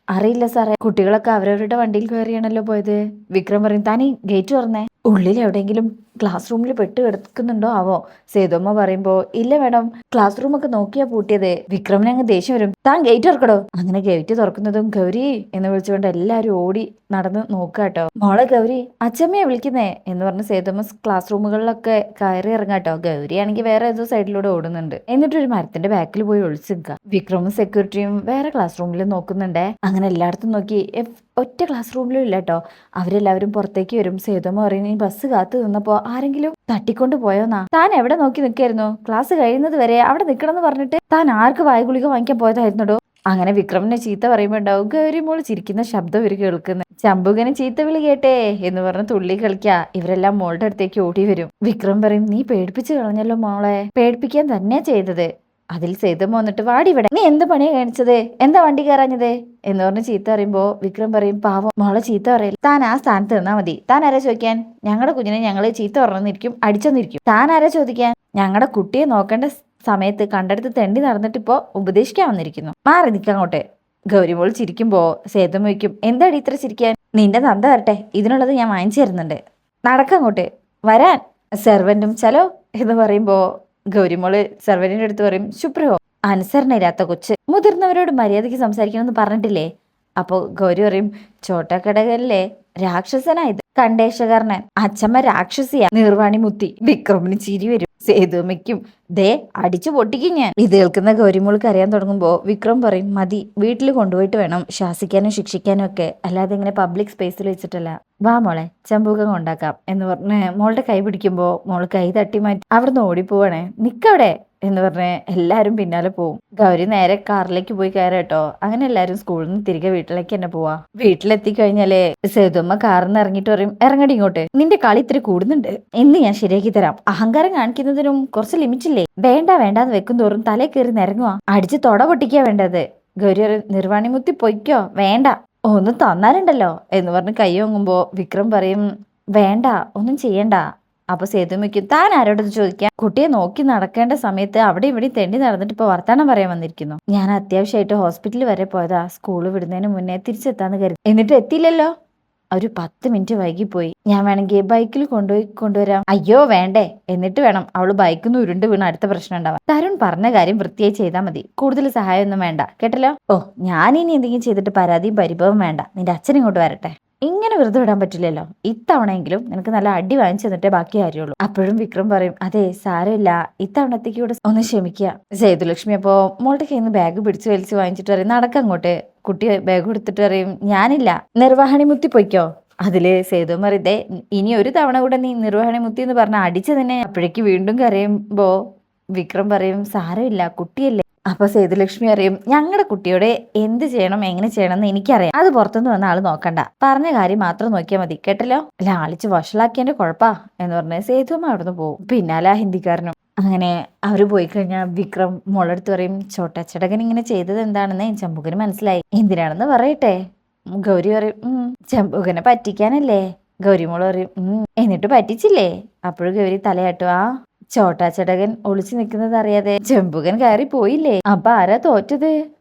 അറിയില്ല സാറേ, കുട്ടികളൊക്കെ അവരവരുടെ വണ്ടിയിൽ കയറിയാണല്ലോ പോയത്. വിക്രം പറയും, താനീ ഗേറ്റ് തുറന്നേ, ഉള്ളിൽ എവിടെയെങ്കിലും ക്ലാസ് റൂമിൽ പെട്ട് കിടക്കുന്നുണ്ടോ ആവോ? സേതുമ്മ പറയുമ്പോ, ഇല്ല മാഡം, ക്ലാസ് റൂം ഒക്കെ നോക്കിയാ പൂട്ടിയത്. വിക്രമിനെ അങ്ങ് ദേഷ്യം വരും, താൻ ഗേറ്റ് തുറക്കടോ. അങ്ങനെ ഗേറ്റ് തുറക്കുന്നതും ഗൗരി എന്ന് വിളിച്ചുകൊണ്ട് എല്ലാരും ഓടി നടന്ന് നോക്കാട്ടോ. മോളെ ഗൗരി, അച്ഛമ്മയെ വിളിക്കുന്നേ എന്ന് പറഞ്ഞ് സേതുമ്മ ക്ലാസ് റൂമുകളിലൊക്കെ കയറി ഇറങ്ങാട്ടോ. ഗൗരി ആണെങ്കിൽ വേറെ ഏതോ സൈഡിലൂടെ ഓടുന്നുണ്ട്. എന്നിട്ടൊരു മരത്തിന്റെ ബാക്കിൽ പോയി ഒളിച്ചു നിൽക്കുക. വിക്രമും സെക്യൂരിറ്റിയും വേറെ ക്ലാസ് റൂമിൽ നോക്കുന്നുണ്ടേ. അങ്ങനെ എല്ലായിടത്തും നോക്കി, ഒറ്റ ക്ലാസ് റൂമിലും ഇല്ല കേട്ടോ. അവരെല്ലാവരും പുറത്തേക്ക് വരും. സേതുമ്മ പറയും, ഈ ബസ് കാത്തു നിന്നപ്പോ ആരെങ്കിലും തട്ടിക്കൊണ്ട് പോയോന്നാ. താൻ എവിടെ നോക്കി നിൽക്കായിരുന്നു? ക്ലാസ് കഴിയുന്നത് വരെ അവിടെ നിൽക്കണമെന്ന് പറഞ്ഞിട്ട് താൻ ആർക്ക് വായുഗുളിക വാങ്ങിക്കാൻ പോയതായിരുന്നടോ? അങ്ങനെ വിക്രമിനെ ചീത്ത പറയുമ്പോ ഉണ്ടാവും ഗൗരിമോൾ ചിരിക്കുന്ന ശബ്ദം ഇവർ കേൾക്കുന്നത്. ചമ്പുകനെ ചീത്ത വിളി കേട്ടേ എന്ന് പറഞ്ഞ് തുള്ളി കളിക്കാ. ഇവരെല്ലാം മോളുടെ അടുത്തേക്ക് ഓടി വരും. വിക്രം പറയും, നീ പേടിപ്പിച്ചു കളഞ്ഞല്ലോ മോളെ. പേടിപ്പിക്കാൻ തന്നെയാ ചെയ്തത്. അതിൽ സേതുമ്മ വന്നിട്ട്, വാടി ഇവിടെ, നീ എന്ത് പണിയാ കാണിച്ചത്? എന്താ വണ്ടി കയറാഞ്ഞത് എന്ന് പറഞ്ഞ് ചീത്ത പറയുമ്പോ വിക്രം പറയും, പാവം, മോളെ ചീത്ത പറയില്ല. താൻ ആ സ്ഥാനത്ത് നിന്നാ മതി. താൻ ആരാ ചോദിക്കാൻ? ഞങ്ങളുടെ കുഞ്ഞിനെ ഞങ്ങള് ചീത്ത പറഞ്ഞിരിക്കും, അടിച്ചെന്നിരിക്കും. താൻ ആരാ ചോദിക്കാൻ? ഞങ്ങളുടെ കുട്ടിയെ നോക്കേണ്ട സമയത്ത് കണ്ടെടുത്ത് തെണ്ടി നടന്നിട്ട് ഇപ്പോ ഉപദേശിക്കാൻ വന്നിരിക്കുന്നു. മാറി നിൽക്കങ്ങോട്ടെ. ഗൗരിമോൾ ചിരിക്കുമ്പോ സേതുമ്മ വയ്ക്കും, എന്താടി ഇത്ര ചിരിക്കാൻ? നിന്റെ തന്ത വരട്ടെ, ഇതിനുള്ളത് ഞാൻ വാങ്ങിച്ചു തരുന്നുണ്ട്. നടക്കങ്ങോട്ട്, വരാൻ. സെർവന്റും ചലോ എന്ന് പറയുമ്പോ ഗൗരിമോള് സെർവന്റിന്റെ അടുത്ത് പറയും, ശുഭ്രഹോ, അനുസരണയില്ലാത്ത കൊച്ച്, മുതിർന്നവരോട് മര്യാദയ്ക്ക് സംസാരിക്കണമെന്ന് പറഞ്ഞിട്ടില്ലേ? അപ്പൊ ഗൗരി പറയും, ചോട്ടക്കടകല്ലേ രാക്ഷസനായത്, കണ്ടേശകർണൻ. അച്ഛമ്മ രാക്ഷസിയാ, നിർവാണി മുത്തി. വിക്രമിന് ചിരി വരും. സേതുമ്മയ്ക്കും, ദേ അടിച്ചു പൊട്ടിക്കും ഞാൻ. ഇത് കേൾക്കുന്ന ഗൗരിമോൾക്ക് അറിയാൻ തുടങ്ങുമ്പോ വിക്രം പറയും, മതി, വീട്ടിൽ കൊണ്ടുപോയിട്ട് വേണം ശാസിക്കാനും ശിക്ഷിക്കാനും ഒക്കെ, അല്ലാതെ ഇങ്ങനെ പബ്ലിക് സ്പേസിൽ വെച്ചിട്ടല്ല. വാ മോളെ, ചമ്പൂകം ഉണ്ടാക്കാം എന്ന് പറഞ്ഞ് മോളുടെ കൈ പിടിക്കുമ്പോ മോള് കൈ തട്ടി മാറ്റി അവിടുന്ന് ഓടിപ്പോവാണേ. നിക്കവിടെ എന്ന് പറഞ്ഞ് എല്ലാരും പിന്നാലെ പോവും. ഗൗരി നേരെ കാറിലേക്ക് പോയി കയറട്ടോ. അങ്ങനെ എല്ലാരും സ്കൂളിൽ നിന്ന് തിരികെ വീട്ടിലേക്ക് തന്നെ പോവാ. വീട്ടിലെത്തി കഴിഞ്ഞാലേ സേതുമ്മ കാറിൽ നിന്ന് ഇറങ്ങിട്ട് പറയും, ഇറങ്ങടി ഇങ്ങോട്ട്, നിന്റെ കളി ഇത്തിരി കൂടുന്നുണ്ട്, ഇന്ന് ഞാൻ ശരിയാക്കി തരാം. അഹങ്കാരം കാണിക്കുന്നതിനും കുറച്ച് ലിമിറ്റില്ലേ? വേണ്ടാന്ന് വെക്കും തോറും തലേ കയറി നിരങ്ങുവാ, അടിച്ച് തൊട പൊട്ടിക്കാ വേണ്ടത്. ഗൗരി നിർവാണി മുത്തി പൊയ്ക്കോ, വേണ്ട, ഒന്നും തന്നാലുണ്ടല്ലോ എന്ന് പറഞ്ഞ് കൈ വാങ്ങുമ്പോ വിക്രം പറയും, വേണ്ട, ഒന്നും ചെയ്യണ്ട. അപ്പൊ സേതുമ്മയ്ക്കും, താൻ ആരോടത് ചോദിക്കാം? കുട്ടിയെ നോക്കി നടക്കേണ്ട സമയത്ത് അവിടെ ഇവിടെ തെണ്ടി നടന്നിട്ട് ഇപ്പൊ വർത്താനം പറയാൻ വന്നിരിക്കുന്നു. ഞാൻ അത്യാവശ്യമായിട്ട് ഹോസ്പിറ്റലിൽ വരെ പോയതാ, സ്കൂള് വിടുന്നതിന് മുന്നേ തിരിച്ചെത്താന്ന് കരുതി, എന്നിട്ട് എത്തിയില്ലല്ലോ. ഒരു 10 മിനിറ്റ് വൈകിപ്പോയി. ഞാൻ വേണമെങ്കിൽ ബൈക്കിൽ കൊണ്ടുവരാം. അയ്യോ വേണ്ടേ, എന്നിട്ട് വേണം അവള് ബൈക്കിൽ നിന്ന് ഉരുണ്ട് വീണ് അടുത്ത പ്രശ്നം ഉണ്ടാവാൻ. തരുൺ പറഞ്ഞ കാര്യം വൃത്തിയായി ചെയ്താൽ മതി, കൂടുതൽ സഹായം ഒന്നും വേണ്ട, കേട്ടല്ലോ? ഓ, ഞാനിനി എന്തെങ്കിലും ചെയ്തിട്ട് പരാതിയും പരിഭവം വേണ്ട. നിന്റെ അച്ഛൻ ഇങ്ങോട്ട് വരട്ടെ. ഇങ്ങനെ വെറുതെ വിടാൻ പറ്റില്ലല്ലോ. ഇത്തവണയെങ്കിലും നിനക്ക് നല്ല അടി വാങ്ങിച്ചു തന്നിട്ടേ ബാക്കി കാര്യമുള്ളൂ. അപ്പോഴും വിക്രം പറയും, അതെ സാരമില്ല, ഇത്തവണത്തേക്ക് കൂടെ ഒന്ന് ക്ഷമിക്കുക. സേതുലക്ഷ്മി അപ്പോ മോളുടെ കയ്യിൽ നിന്ന് ബാഗ് പിടിച്ചു വലിച്ച് വാങ്ങിച്ചിട്ട് പറയും, നടക്കങ്ങോട്ട്. കുട്ടി ബാഗ് കൊടുത്തിട്ട് പറയും, ഞാനില്ല, നിർവാഹണി മുത്തി പൊയ്ക്കോ. അതില് സേതു പറയുതേ, ഇനി ഒരു തവണ കൂടെ നീ നിർവഹണി മുത്തി എന്ന് പറഞ്ഞ അടിച്ചു തന്നെ. അപ്പോഴേക്ക് വീണ്ടും കരയുമ്പോ വിക്രം പറയും, സാരമില്ല, കുട്ടിയല്ലേ. അപ്പൊ സേതുലക്ഷ്മി അറിയും, ഞങ്ങളുടെ കുട്ടിയോട് എന്ത് ചെയ്യണം എങ്ങനെ ചെയ്യണം എന്ന് എനിക്കറിയാം, അത് പുറത്തുനിന്ന് വന്ന ആള് നോക്കണ്ട, പറഞ്ഞ കാര്യം മാത്രം നോക്കിയാൽ മതി, കേട്ടല്ലോ? ലാളിച്ച് വഷളാക്കിയതിന്റെ കുഴപ്പാ എന്ന് പറഞ്ഞ് സേതുമ്മ അവിടുന്ന് പോകും. പിന്നാലെ ഹിന്ദിക്കാരനും. അങ്ങനെ അവര് പോയി കഴിഞ്ഞാൽ വിക്രം മോളെടുത്ത് പറയും, ചോട്ടച്ചടകൻ ഇങ്ങനെ ചെയ്തത് എന്താണെന്ന് ചമ്പുകന് മനസ്സിലായി, എന്തിനാണെന്ന് പറയട്ടെ. ഗൗരി പറയും ചെമ്പുകനെ പറ്റിക്കാനല്ലേ. ഗൗരിമോള് പറയും എന്നിട്ട് പറ്റിച്ചില്ലേ. അപ്പോഴും ഗൗരി തലയാട്ടും. ആ ചോട്ടാച്ചടകൻ ഒളിച്ചു നിൽക്കുന്നത് അറിയാതെ ചെമ്പുകൻ കയറി പോയില്ലേ. അപ്പൊ ആരാ തോറ്റത്?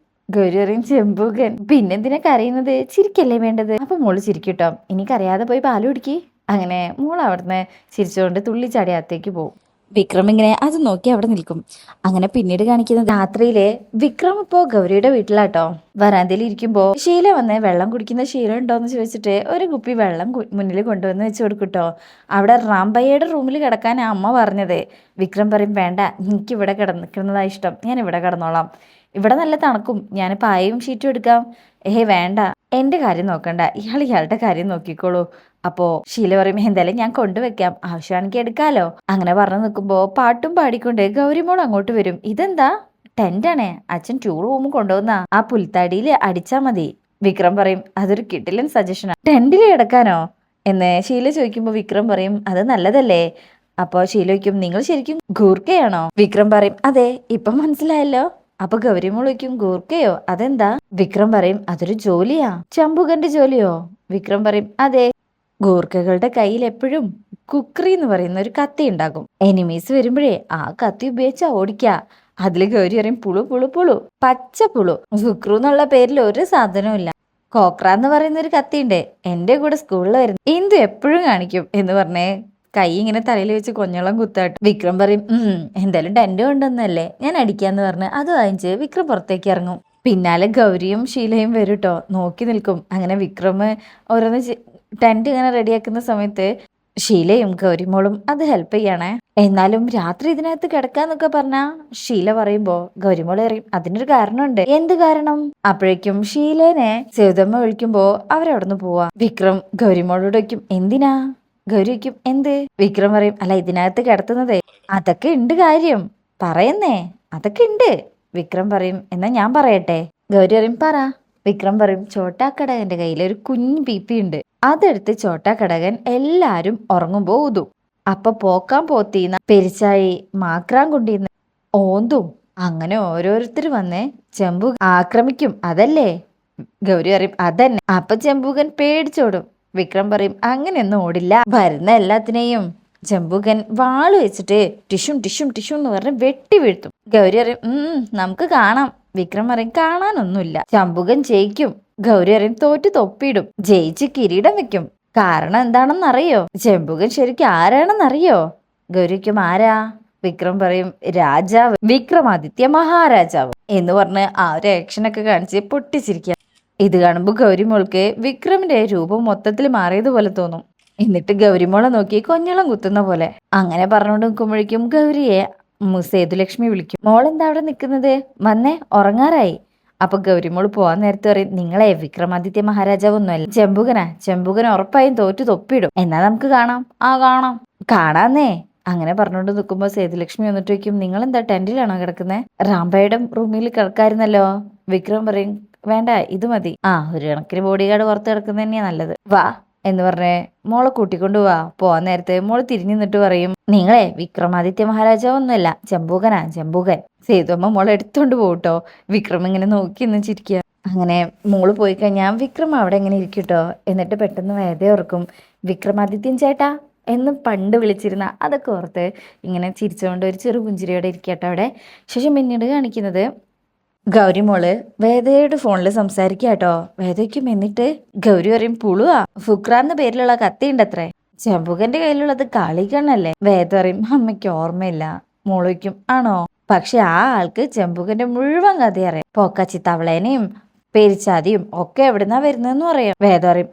ഗൗരി പറയും ചെമ്പുകൻ. പിന്നെന്തിനാ കരയുന്നത്? ചിരിക്കല്ലേ വേണ്ടത്. അപ്പൊ മോള് ചിരിക്കട്ടോ. എനിക്കറിയാതെ പോയി പാല് കുടിക്ക്. അങ്ങനെ മോൾ അവിടുന്ന് ചിരിച്ചുകൊണ്ട് തുള്ളിച്ചാടി അകത്തേക്ക് പോകും. വിക്രം ഇങ്ങനെ അത് നോക്കി അവിടെ നിൽക്കും. അങ്ങനെ പിന്നീട് കാണിക്കുന്നത് രാത്രിയിലെ വിക്രം ഇപ്പോ ഗൗരിയുടെ വീട്ടിലാട്ടോ. വരാന്തയിൽ ഇരിക്കുമ്പോ ഷീല വന്ന് വെള്ളം കുടിക്കുന്ന ശീലം ഉണ്ടോന്ന് ചോദിച്ചിട്ട് ഒരു കുപ്പി വെള്ളം മുന്നിൽ കൊണ്ടുവന്ന് വെച്ച് കൊടുക്കട്ടോ. അവിടെ റാംബയ്യയുടെ റൂമിൽ കിടക്കാൻ അമ്മ പറഞ്ഞത്. വിക്രം പറയും വേണ്ട, എനിക്ക് ഇവിടെ കിടന്നതാ ഇഷ്ടം, ഞാൻ ഇവിടെ കിടന്നോളാം, ഇവിടെ നല്ല തണുക്കും, ഞാൻ പായയും ഷീറ്റും എടുക്കാം. വേണ്ട, എന്റെ കാര്യം നോക്കണ്ട, ഇയാളുടെ കാര്യം നോക്കിക്കോളൂ. അപ്പോ ഷീല പറയും എന്തായാലും ഞാൻ കൊണ്ടുവെക്കാം, ആവശ്യമാണെങ്കിൽ എടുക്കാലോ. അങ്ങനെ പറഞ്ഞു നിൽക്കുമ്പോ പാട്ടും പാടിക്കൊണ്ട് ഗൗരിമോൾ അങ്ങോട്ട് വരും. ഇതെന്താ? ടെന്റാണേ, അച്ഛൻ ടൂർ റൂം കൊണ്ടുവന്ന ആ പുൽത്താടിയിൽ അടിച്ചാ മതി. വിക്രം പറയും അതൊരു കിടിലൻ സജഷനാ, ടെന്റിൽ കിടക്കാനോ എന്ന് ഷീല ചോദിക്കുമ്പോ വിക്രം പറയും അത് നല്ലതല്ലേ. അപ്പോ ഷീല ചോദിക്കും നിങ്ങൾ ശരിക്കും ഗൂർക്കയാണോ? വിക്രം പറയും അതെ, ഇപ്പൊ മനസ്സിലായല്ലോ. അപ്പൊ ഗൗരിമോൾ ചോദിക്കും ഗൂർക്കയോ, അതെന്താ? വിക്രം പറയും അതൊരു ജോലിയാ. ചമ്പുകന്റെ ജോലിയോ? വിക്രം പറയും അതെ. ഗൂർക്കകളുടെ കയ്യിൽ എപ്പോഴും കുക്രി എന്ന് പറയുന്ന ഒരു കത്തി ഉണ്ടാകും. എനിമീസ് വരുമ്പോഴേ ആ കത്തി ഉപയോഗിച്ചാ ഓടിക്ക. അതില് ഗൗരി പറയും പുളു പുളു പുളു, പച്ച പുളു. കുക്രു എന്നുള്ള പേരിൽ ഒരു സാധനവും ഇല്ല. കോക്ര എന്ന് പറയുന്ന ഒരു കത്തിയുണ്ട്, എന്റെ കൂടെ സ്കൂളിൽ വരുന്നു, എന്തു എപ്പോഴും കാണിക്കും എന്ന് പറഞ്ഞേ കൈ ഇങ്ങനെ തലയിൽ വെച്ച് കൊഞ്ഞോളം കുത്താട്ട്. വിക്രം പറയും എന്തായാലും ടെന്റ് കൊണ്ടുവന്നല്ലേ, ഞാൻ അടിക്കാന്ന് പറഞ്ഞ് അത് വാങ്ങിച്ച് വിക്രം പുറത്തേക്ക് ഇറങ്ങും. പിന്നാലെ ഗൗരിയും ഷീലയും വരും നോക്കി നിൽക്കും. അങ്ങനെ വിക്രം ഓരോന്ന് ടെന്റ് ഇങ്ങനെ റെഡിയാക്കുന്ന സമയത്ത് ഷീലയും ഗൗരിമോളും അത് ഹെൽപ്പ് ചെയ്യണേ. എന്നാലും രാത്രി ഇതിനകത്ത് കിടക്കാന്നൊക്കെ പറഞ്ഞാ ഷീല പറയുമ്പോ ഗൗരിമോള് പറയും അതിനൊരു കാരണമുണ്ട്. എന്ത് കാരണം? അപ്പോഴേക്കും ഷീലേനെ സേതുമ്മ വിളിക്കുമ്പോ അവരവിടുന്ന് പോവാ. വിക്രം ഗൗരിമോളോട് വയ്ക്കും എന്തിനാ? ഗൗരി വയ്ക്കും എന്ത്? വിക്രം പറയും അല്ല ഇതിനകത്ത് കിടത്തുന്നതേ അതൊക്കെ ഉണ്ട് കാര്യം, പറയുന്നേ അതൊക്കെ ഉണ്ട്. വിക്രം പറയും എന്നാ ഞാൻ പറയട്ടെ. ഗൗരി പറയും പറ. വിക്രം പറയും ചോട്ടാക്കടകന്റെ കയ്യിൽ ഒരു കുഞ്ഞു പീപ്പി ഉണ്ട്, അതെടുത്ത് ചോട്ടാക്കടകൻ എല്ലാരും ഉറങ്ങുമ്പോ ഊതും. അപ്പൊ പോക്കാൻ പോത്തീന്ന പെരിച്ചായി മാക്രാൻ കൊണ്ടിന്ന് ഓന്തും അങ്ങനെ ഓരോരുത്തർ വന്ന് ചെമ്പു ആക്രമിക്കും, അതല്ലേ? ഗൗരി പറയും അതന്നെ. അപ്പൊ ചെമ്പുകൻ പേടിച്ചോടും. വിക്രം പറയും അങ്ങനെയൊന്നും ഓടില്ല, വരുന്ന എല്ലാത്തിനെയും ചെമ്പുകൻ വാള് വെച്ചിട്ട് ടിഷും ടിഷും ടിഷും എന്ന് പറഞ്ഞ് വെട്ടി വീഴ്ത്തും. ഗൗരി പറയും നമുക്ക് കാണാം. വിക്രം പറയും കാണാനൊന്നുമില്ല, ചമ്പുകൻ ജയിക്കും. ഗൗരി പറയും തോറ്റ് തൊപ്പിയിടും, ജയിച്ച് കിരീടം വെക്കും. കാരണം എന്താണെന്നറിയോ? ചെമ്പുകൻ ശരിക്കും ആരാണെന്നറിയോ? ഗൗരിക്കും ആരാ? വിക്രം പറയും രാജാവ്, വിക്രമാദിത്യ മഹാരാജാവ് എന്ന് പറഞ്ഞ് ആ ഒരു ആക്ഷനൊക്കെ കാണിച്ച് പൊട്ടിച്ചിരിക്കുക. ഇത് കാണുമ്പോൾ ഗൗരിമോൾക്ക് വിക്രമിന്റെ രൂപം മൊത്തത്തിൽ മാറിയതുപോലെ തോന്നും. എന്നിട്ട് ഗൗരിമോളെ നോക്കി കൊഞ്ഞളം കുത്തുന്ന പോലെ. അങ്ങനെ പറഞ്ഞുകൊണ്ട് നിൽക്കുമ്പോഴേക്കും ഗൗരിയെ സേതുലക്ഷ്മി വിളിക്കും. മോളെന്താ അവിടെ നിൽക്കുന്നത്? വന്നേ, ഉറങ്ങാറായി. അപ്പൊ ഗൗരിമോൾ പോവാൻ നേരത്തെ പറയും നിങ്ങളെ വിക്രമാദിത്യ മഹാരാജാവ് ഒന്നുമല്ല, ചെമ്പുകൻ ഉറപ്പായും തോറ്റു തൊപ്പിയിടും. എന്നാ നമുക്ക് കാണാം. ആ കാണാം, കാണാന്നേ. അങ്ങനെ പറഞ്ഞുകൊണ്ട് നിൽക്കുമ്പോ സേതുലക്ഷ്മി വന്നിട്ട് വയ്ക്കും നിങ്ങൾ എന്താ ടെന്റിലാണോ കിടക്കുന്നത്? റാംബയുടെ റൂമിൽ കിടക്കായിരുന്നല്ലോ. വിക്രം പറയും വേണ്ട, ഇത് മതി. ഒരു കണക്കിന് ബോഡി ഗാർഡ് പുറത്ത് കിടക്കുന്നത് തന്നെയാ നല്ലത്, വാ എന്ന് പറഞ്ഞ് മോളെ കൂട്ടിക്കൊണ്ടു പോവാ. പോവാൻ നേരത്തെ മോള് തിരിഞ്ഞു നിന്നിട്ട് പറയും നിങ്ങളെ വിക്രമാദിത്യ മഹാരാജാവ് ഒന്നുമല്ല, ചെമ്പുകൻ. സേതുമ്മ മോളെ എടുത്തോണ്ട് പോട്ടോ. വിക്രം ഇങ്ങനെ നോക്കി നിന്ന് ചിരിക്കുക. അങ്ങനെ മോള് പോയി കഴിഞ്ഞാൽ വിക്രം അവിടെ എങ്ങനെ ഇരിക്കട്ടോ. എന്നിട്ട് പെട്ടെന്ന് വേദ ഓർക്കും വിക്രമാദിത്യൻ ചേട്ടാ എന്ന് പണ്ട് വിളിച്ചിരുന്ന അതൊക്കെ ഓർത്ത് ഇങ്ങനെ ചിരിച്ചുകൊണ്ട് ഒരു ചെറു പുഞ്ചിരിയോടെ ഇരിക്കട്ടോ അവിടെ. ശേഷം പിന്നീട് കാണിക്കുന്നത് ഗൗരിമോള് വേദയുടെ ഫോണിൽ സംസാരിക്കാട്ടോ. വേദയ്ക്കും എന്നിട്ട് ഗൗരി പറയും പുളുവാ, ഫുക്രാന്ന് പേരിലുള്ള കത്തി ഉണ്ടത്രേ, ചെമ്പുകന്റെ കയ്യിലുള്ളത് കാളികണ്ണല്ലേ. വേദ പറയും അമ്മയ്ക്ക് ഓർമ്മയില്ല. മോളിക്കും ആണോ? പക്ഷെ ആ ആൾക്ക് ചെമ്പുകന്റെ മുഴുവൻ കഥ അറിയാം, പോക്കാച്ചി തവളേനെയും പെരിച്ചാതിയും ഒക്കെ എവിടുന്നാ വരുന്നതെന്ന് പറയാം. വേദ പറയും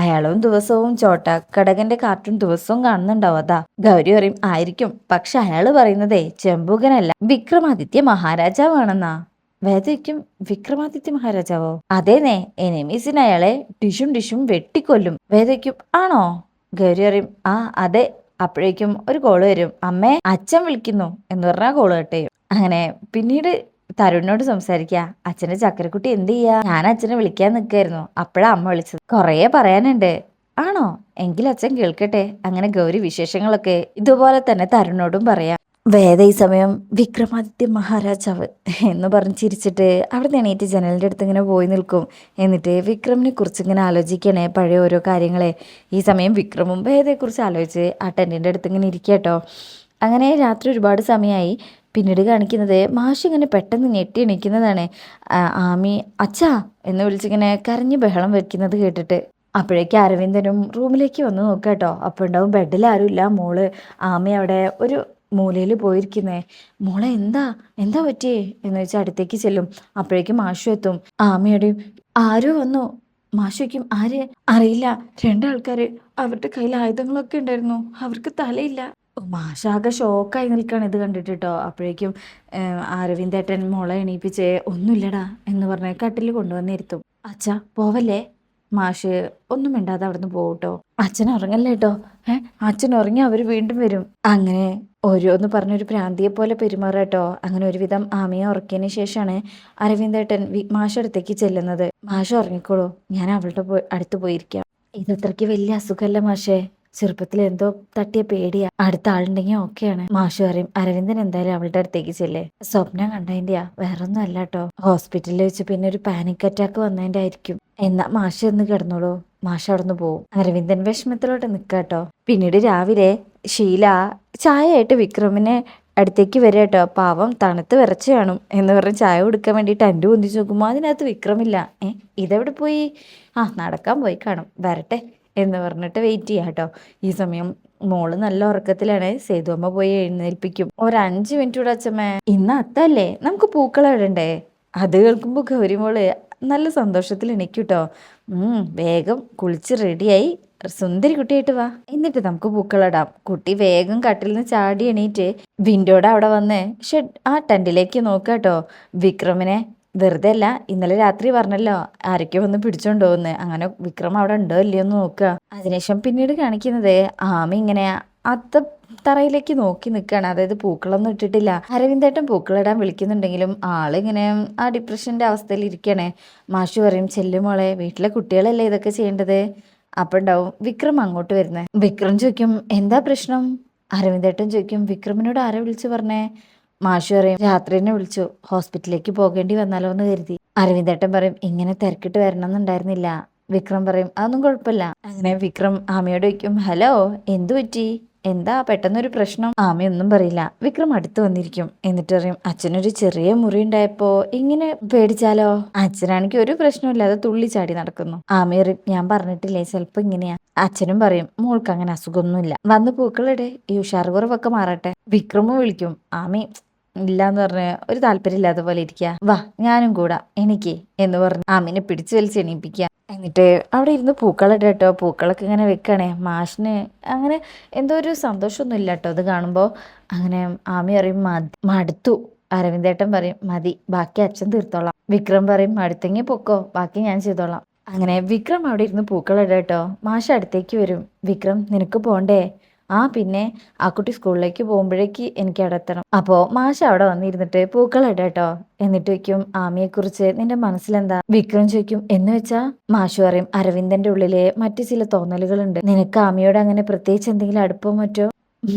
അയാളും ദിവസവും ചോട്ടാക്കടകന്റെ കാർട്ടൂൺ ദിവസവും കാണുന്നുണ്ടാവും, അതാ. ഗൗരി പറയും ആയിരിക്കും, പക്ഷെ അയാള് പറയുന്നതേ ചെമ്പുകനല്ല, വിക്രമാദിത്യ മഹാരാജാവാണെന്നാ. വേദയ്ക്കും വിക്രമാദിത്യ മഹാരാജാവോ? അതേനേ, എനിമീസിന് അയാളെ ടിഷും വെട്ടിക്കൊല്ലും. വേദയ്ക്കും ആണോ? ഗൗരി പറയും അതെ. അപ്പോഴേക്കും ഒരു കോള് വരും, അമ്മേ അച്ഛൻ വിളിക്കുന്നു എന്ന് പറഞ്ഞാൽ കോള് കട്ട് ചെയ്യും. അങ്ങനെ പിന്നീട് തരുണിനോട് സംസാരിക്കുക. അച്ഛന്റെ ചക്കരക്കുട്ടി എന്ത് ചെയ്യാ? ഞാൻ അച്ഛനെ വിളിക്കാൻ നിൽക്കായിരുന്നു, അപ്പോഴാ അമ്മ വിളിച്ചത്, കൊറേ പറയാനുണ്ട്. ആണോ? എങ്കിൽ അച്ഛൻ കേൾക്കട്ടെ. അങ്ങനെ ഗൗരി വിശേഷങ്ങളൊക്കെ ഇതുപോലെ തന്നെ തരുണിനോടും പറയാം. വേദ ഈ സമയം വിക്രമാദിത്യ മഹാരാജാവ് എന്ന് പറഞ്ഞ് ചിരിച്ചിട്ട് അവിടെ നിന്ന് എണീറ്റ് ജനലിൻ്റെ അടുത്ത് ഇങ്ങനെ പോയി നിൽക്കും. എന്നിട്ട് വിക്രമിനെ കുറിച്ച് ഇങ്ങനെ ആലോചിക്കണേ, പഴയ ഓരോ കാര്യങ്ങളെ. ഈ സമയം വിക്രമും വേദയെക്കുറിച്ച് ആലോചിച്ച് ആ ടെൻറ്റിൻ്റെ അടുത്ത് ഇങ്ങനെ ഇരിക്കട്ടോ. അങ്ങനെ രാത്രി ഒരുപാട് സമയമായി. പിന്നീട് കാണിക്കുന്നത് മാഷ് ഇങ്ങനെ പെട്ടെന്ന് ഞെട്ടി എണീക്കുന്നതാണ്. ആമി അച്ഛാ എന്ന് വിളിച്ചിങ്ങനെ കരഞ്ഞ് ബഹളം വെക്കുന്നത് കേട്ടിട്ട്. അപ്പോഴേക്കും അരവിന്ദനും റൂമിലേക്ക് വന്ന് നോക്കാട്ടോ. അപ്പോൾ ഉണ്ടാവും ബെഡിൽ ആരുമില്ല. മോള് ആമി അവിടെ ഒരു മൂലയിൽ പോയിരിക്കുന്നേ. മോളെ എന്താ എന്താ പറ്റിയേ എന്ന് വെച്ചാൽ അടുത്തേക്ക് ചെല്ലും. അപ്പോഴേക്കും മാഷു എത്തും. ആമയുടെയും ആരോ വന്നു. മാഷുക്കും ആര് അറിയില്ല. രണ്ടാൾക്കാര്, അവരുടെ കയ്യിൽ ആയുധങ്ങളൊക്കെ ഉണ്ടായിരുന്നു. അവർക്ക് തലയില്ല. മാഷാകെ ഷോക്കായി നിൽക്കുകയാണ് ഇത് കണ്ടിട്ട് കേട്ടോ. അപ്പോഴേക്കും അരവിന്ദേട്ടൻ മോളെ എണീപ്പിച്ച് ഒന്നുമില്ലടാ എന്ന് പറഞ്ഞ് കട്ടിൽ കൊണ്ടുവന്നിരുത്തും. അച്ഛാ പോവല്ലേ. മാഷ് ഒന്നും മിണ്ടാതെ അവിടുന്ന് പോകട്ടോ. അച്ഛൻ ഉറങ്ങല്ലേ കേട്ടോ. അച്ഛൻ ഉറങ്ങി അവർ വീണ്ടും വരും. അങ്ങനെ ഓരോന്ന് പറഞ്ഞൊരു പ്രാന്തിയെ പോലെ പെരുമാറാട്ടോ. അങ്ങനെ ഒരുവിധം ആമയെ ഉറക്കിയതിന് ശേഷമാണ് അരവിന്ദേട്ടൻ മാഷ അടുത്തേക്ക് ചെല്ലുന്നത്. മാഷ് ഉറങ്ങിക്കോളൂ, ഞാൻ അവളുടെ അടുത്ത് പോയിരിക്കാം. ഇതത്രയ്ക്ക് വലിയ അസുഖമല്ല മാഷേ, ചെറുപ്പത്തിൽ എന്തോ തട്ടിയ പേടിയാ. അടുത്ത ആളുണ്ടെങ്കിൽ ഓക്കെയാണ്. മാഷു പറയും അരവിന്ദൻ എന്തായാലും അവളുടെ അടുത്തേക്ക് ചെല്ലേ. സ്വപ്നം കണ്ടതിന്റെയാ, വേറൊന്നും അല്ല കേട്ടോ. ഹോസ്പിറ്റലിൽ വെച്ച് പിന്നെ ഒരു പാനിക് അറ്റാക്ക് വന്നതിന്റെ ആയിരിക്കും. എന്നാ മാഷ് എന്ന് കിടന്നോളൂ. മാഷ് അവിടുന്ന് പോവും. അരവിന്ദൻ വിഷമത്തിലോട്ട് നിക്കാട്ടോ. പിന്നീട് രാവിലെ ഷീല ചായ ആയിട്ട് വിക്രമിനെ അടുത്തേക്ക് വരിക കേട്ടോ. പാവം തണുത്ത് വിറച്ച് കാണും എന്ന് പറഞ്ഞ് ചായ കൊടുക്കാൻ വേണ്ടിയിട്ട് അൻ്റെ പൊന്തിച്ച് നോക്കുമ്പോൾ അതിനകത്ത് വിക്രമില്ല. ഇതെവിടെ പോയി? നടക്കാൻ പോയി കാണും, വരട്ടെ എന്ന് പറഞ്ഞിട്ട് വെയിറ്റ് ചെയ്യാം കേട്ടോ. ഈ സമയം മോള് നല്ല ഉറക്കത്തിലാണ്. സേതുവമ്മ പോയി എഴുന്നേൽപ്പിക്കും. ഒരു 5 മിനിറ്റ് കൂടെ അച്ഛമ്മേ, ഇന്ന് അത്തല്ലേ, നമുക്ക് പൂക്കളം ഇടണ്ടേ. അത് കേൾക്കുമ്പോൾ ഗൗരിമോള് നല്ല സന്തോഷത്തിൽ എണീക്കും കേട്ടോ. വേഗം കുളിച്ച് റെഡിയായി സുന്ദരി കുട്ടിയായിട്ട് വാ, എന്നിട്ട് നമുക്ക് പൂക്കളിടാം. കുട്ടി വേഗം കട്ടിൽ നിന്ന് ചാടി എണീറ്റ് വിൻഡോടെ അവിടെ വന്ന് ആ ടെന്റിലേക്ക് നോക്കാട്ടോ. വിക്രമിനെ വെറുതെ അല്ല, ഇന്നലെ രാത്രി പറഞ്ഞല്ലോ ആരൊക്കെ വന്ന് പിടിച്ചോണ്ട് പോകുന്നത്. അങ്ങനെ വിക്രം അവിടെ ഉണ്ടോ ഇല്ലയോ എന്ന് നോക്കുക. അതിനുശേഷം പിന്നീട് കാണിക്കുന്നത് ആമി ഇങ്ങനെ അത്ത തറയിലേക്ക് നോക്കി നിൽക്കുകയാണ്. അതായത് പൂക്കളൊന്നും ഇട്ടിട്ടില്ല. അരവിന്ദേട്ടൻ പൂക്കളിടാൻ വിളിക്കുന്നുണ്ടെങ്കിലും ആളിങ്ങനെ ആ ഡിപ്രഷന്റെ അവസ്ഥയിൽ ഇരിക്കണേ. മാഷു പറയും ചെല്ലുമോളെ, വീട്ടിലെ കുട്ടികളല്ലേ ഇതൊക്കെ ചെയ്യേണ്ടത്. അപ്പൊ ഉണ്ടാവും വിക്രം അങ്ങോട്ട് വരുന്നേ. വിക്രം ചോദിക്കും എന്താ പ്രശ്നം. അരവിന്ദേട്ടൻ ചോദിക്കും വിക്രമിനോട് ആരെ വിളിച്ചു പറഞ്ഞേ. മാഷു പറയും രാത്രി തന്നെ വിളിച്ചു, ഹോസ്പിറ്റലിലേക്ക് പോകേണ്ടി വന്നാലോ എന്ന് കരുതി. അരവിന്ദേട്ടൻ പറയും ഇങ്ങനെ തിരക്കിട്ട് വരണം എന്നുണ്ടായിരുന്നില്ല. വിക്രം പറയും അതൊന്നും കുഴപ്പമില്ല. അങ്ങനെ വിക്രം ആമയോട് ചോദിക്കും ഹലോ എന്തു പറ്റി, എന്താ പെട്ടെന്നൊരു പ്രശ്നം. ആമയൊന്നും പറയില്ല. വിക്രം അടുത്ത് വന്നിരിക്കും. എന്നിട്ട് പറയും അച്ഛനൊരു ചെറിയ മുറി ഉണ്ടായപ്പോ ഇങ്ങനെ പേടിച്ചാലോ. അച്ഛനാണെങ്കിൽ ഒരു പ്രശ്നമില്ലാതെ തുള്ളി ചാടി നടക്കുന്നു. ആമ പറയും ഞാൻ പറഞ്ഞിട്ടില്ലേ ചിലപ്പോ ഇങ്ങനെയാ. അച്ഛനും പറയും മോൾക്ക് അങ്ങനെ അസുഖമൊന്നുമില്ല, വന്ന് പൂക്കളിടെ ഈ ഉഷാർ കുറവൊക്കെ മാറട്ടെ. വിക്രമും വിളിക്കും ആമി ഇല്ലാന്ന് പറഞ്ഞ് ഒരു താല്പര്യമില്ലാത്ത പോലെ ഇരിക്കുക. വാ ഞാനും കൂടാ എനിക്ക് എന്ന് പറഞ്ഞ് ആമിനെ പിടിച്ചു വലിച്ച് എണീപ്പിക്കുക. എന്നിട്ട് അവിടെ ഇരുന്ന് പൂക്കളിട കേട്ടോ. പൂക്കളൊക്കെ ഇങ്ങനെ വെക്കണേ. മാഷിന് അങ്ങനെ എന്തോ ഒരു സന്തോഷമൊന്നും ഇല്ല കേട്ടോ അത് കാണുമ്പോൾ. അങ്ങനെ ആമി പറയും മടുത്തു. അരവിന്ദേട്ടൻ പറയും മതി, ബാക്കി അച്ഛൻ തീർത്തോളാം. വിക്രം പറയും അടുത്തെങ്കിൽ പൊക്കോ, ബാക്കി ഞാൻ ചെയ്തോളാം. അങ്ങനെ വിക്രം അവിടെ ഇരുന്ന് പൂക്കളിട കേട്ടോ. മാഷ് അടുത്തേക്ക് വരും. വിക്രം നിനക്ക് പോണ്ടേ. പിന്നെ ആ കുട്ടി സ്കൂളിലേക്ക് പോകുമ്പോഴേക്ക് എനിക്ക് അവിടെ എത്തണം. അപ്പോൾ മാഷ് അവിടെ വന്നിരുന്നിട്ട് പൂക്കളിട കേട്ടോ. എന്നിട്ട് വയ്ക്കും ആമിയെക്കുറിച്ച് നിന്റെ മനസ്സിലെന്താ. വിക്രം ചോദിക്കും എന്ന് വെച്ചാ. മാഷു പറയും അരവിന്ദന്റെ ഉള്ളിലെ മറ്റു ചില തോന്നലുകളുണ്ട്. നിനക്ക് ആമിയോട് അങ്ങനെ പ്രത്യേകിച്ച് എന്തെങ്കിലും അടുപ്പോ മറ്റോ.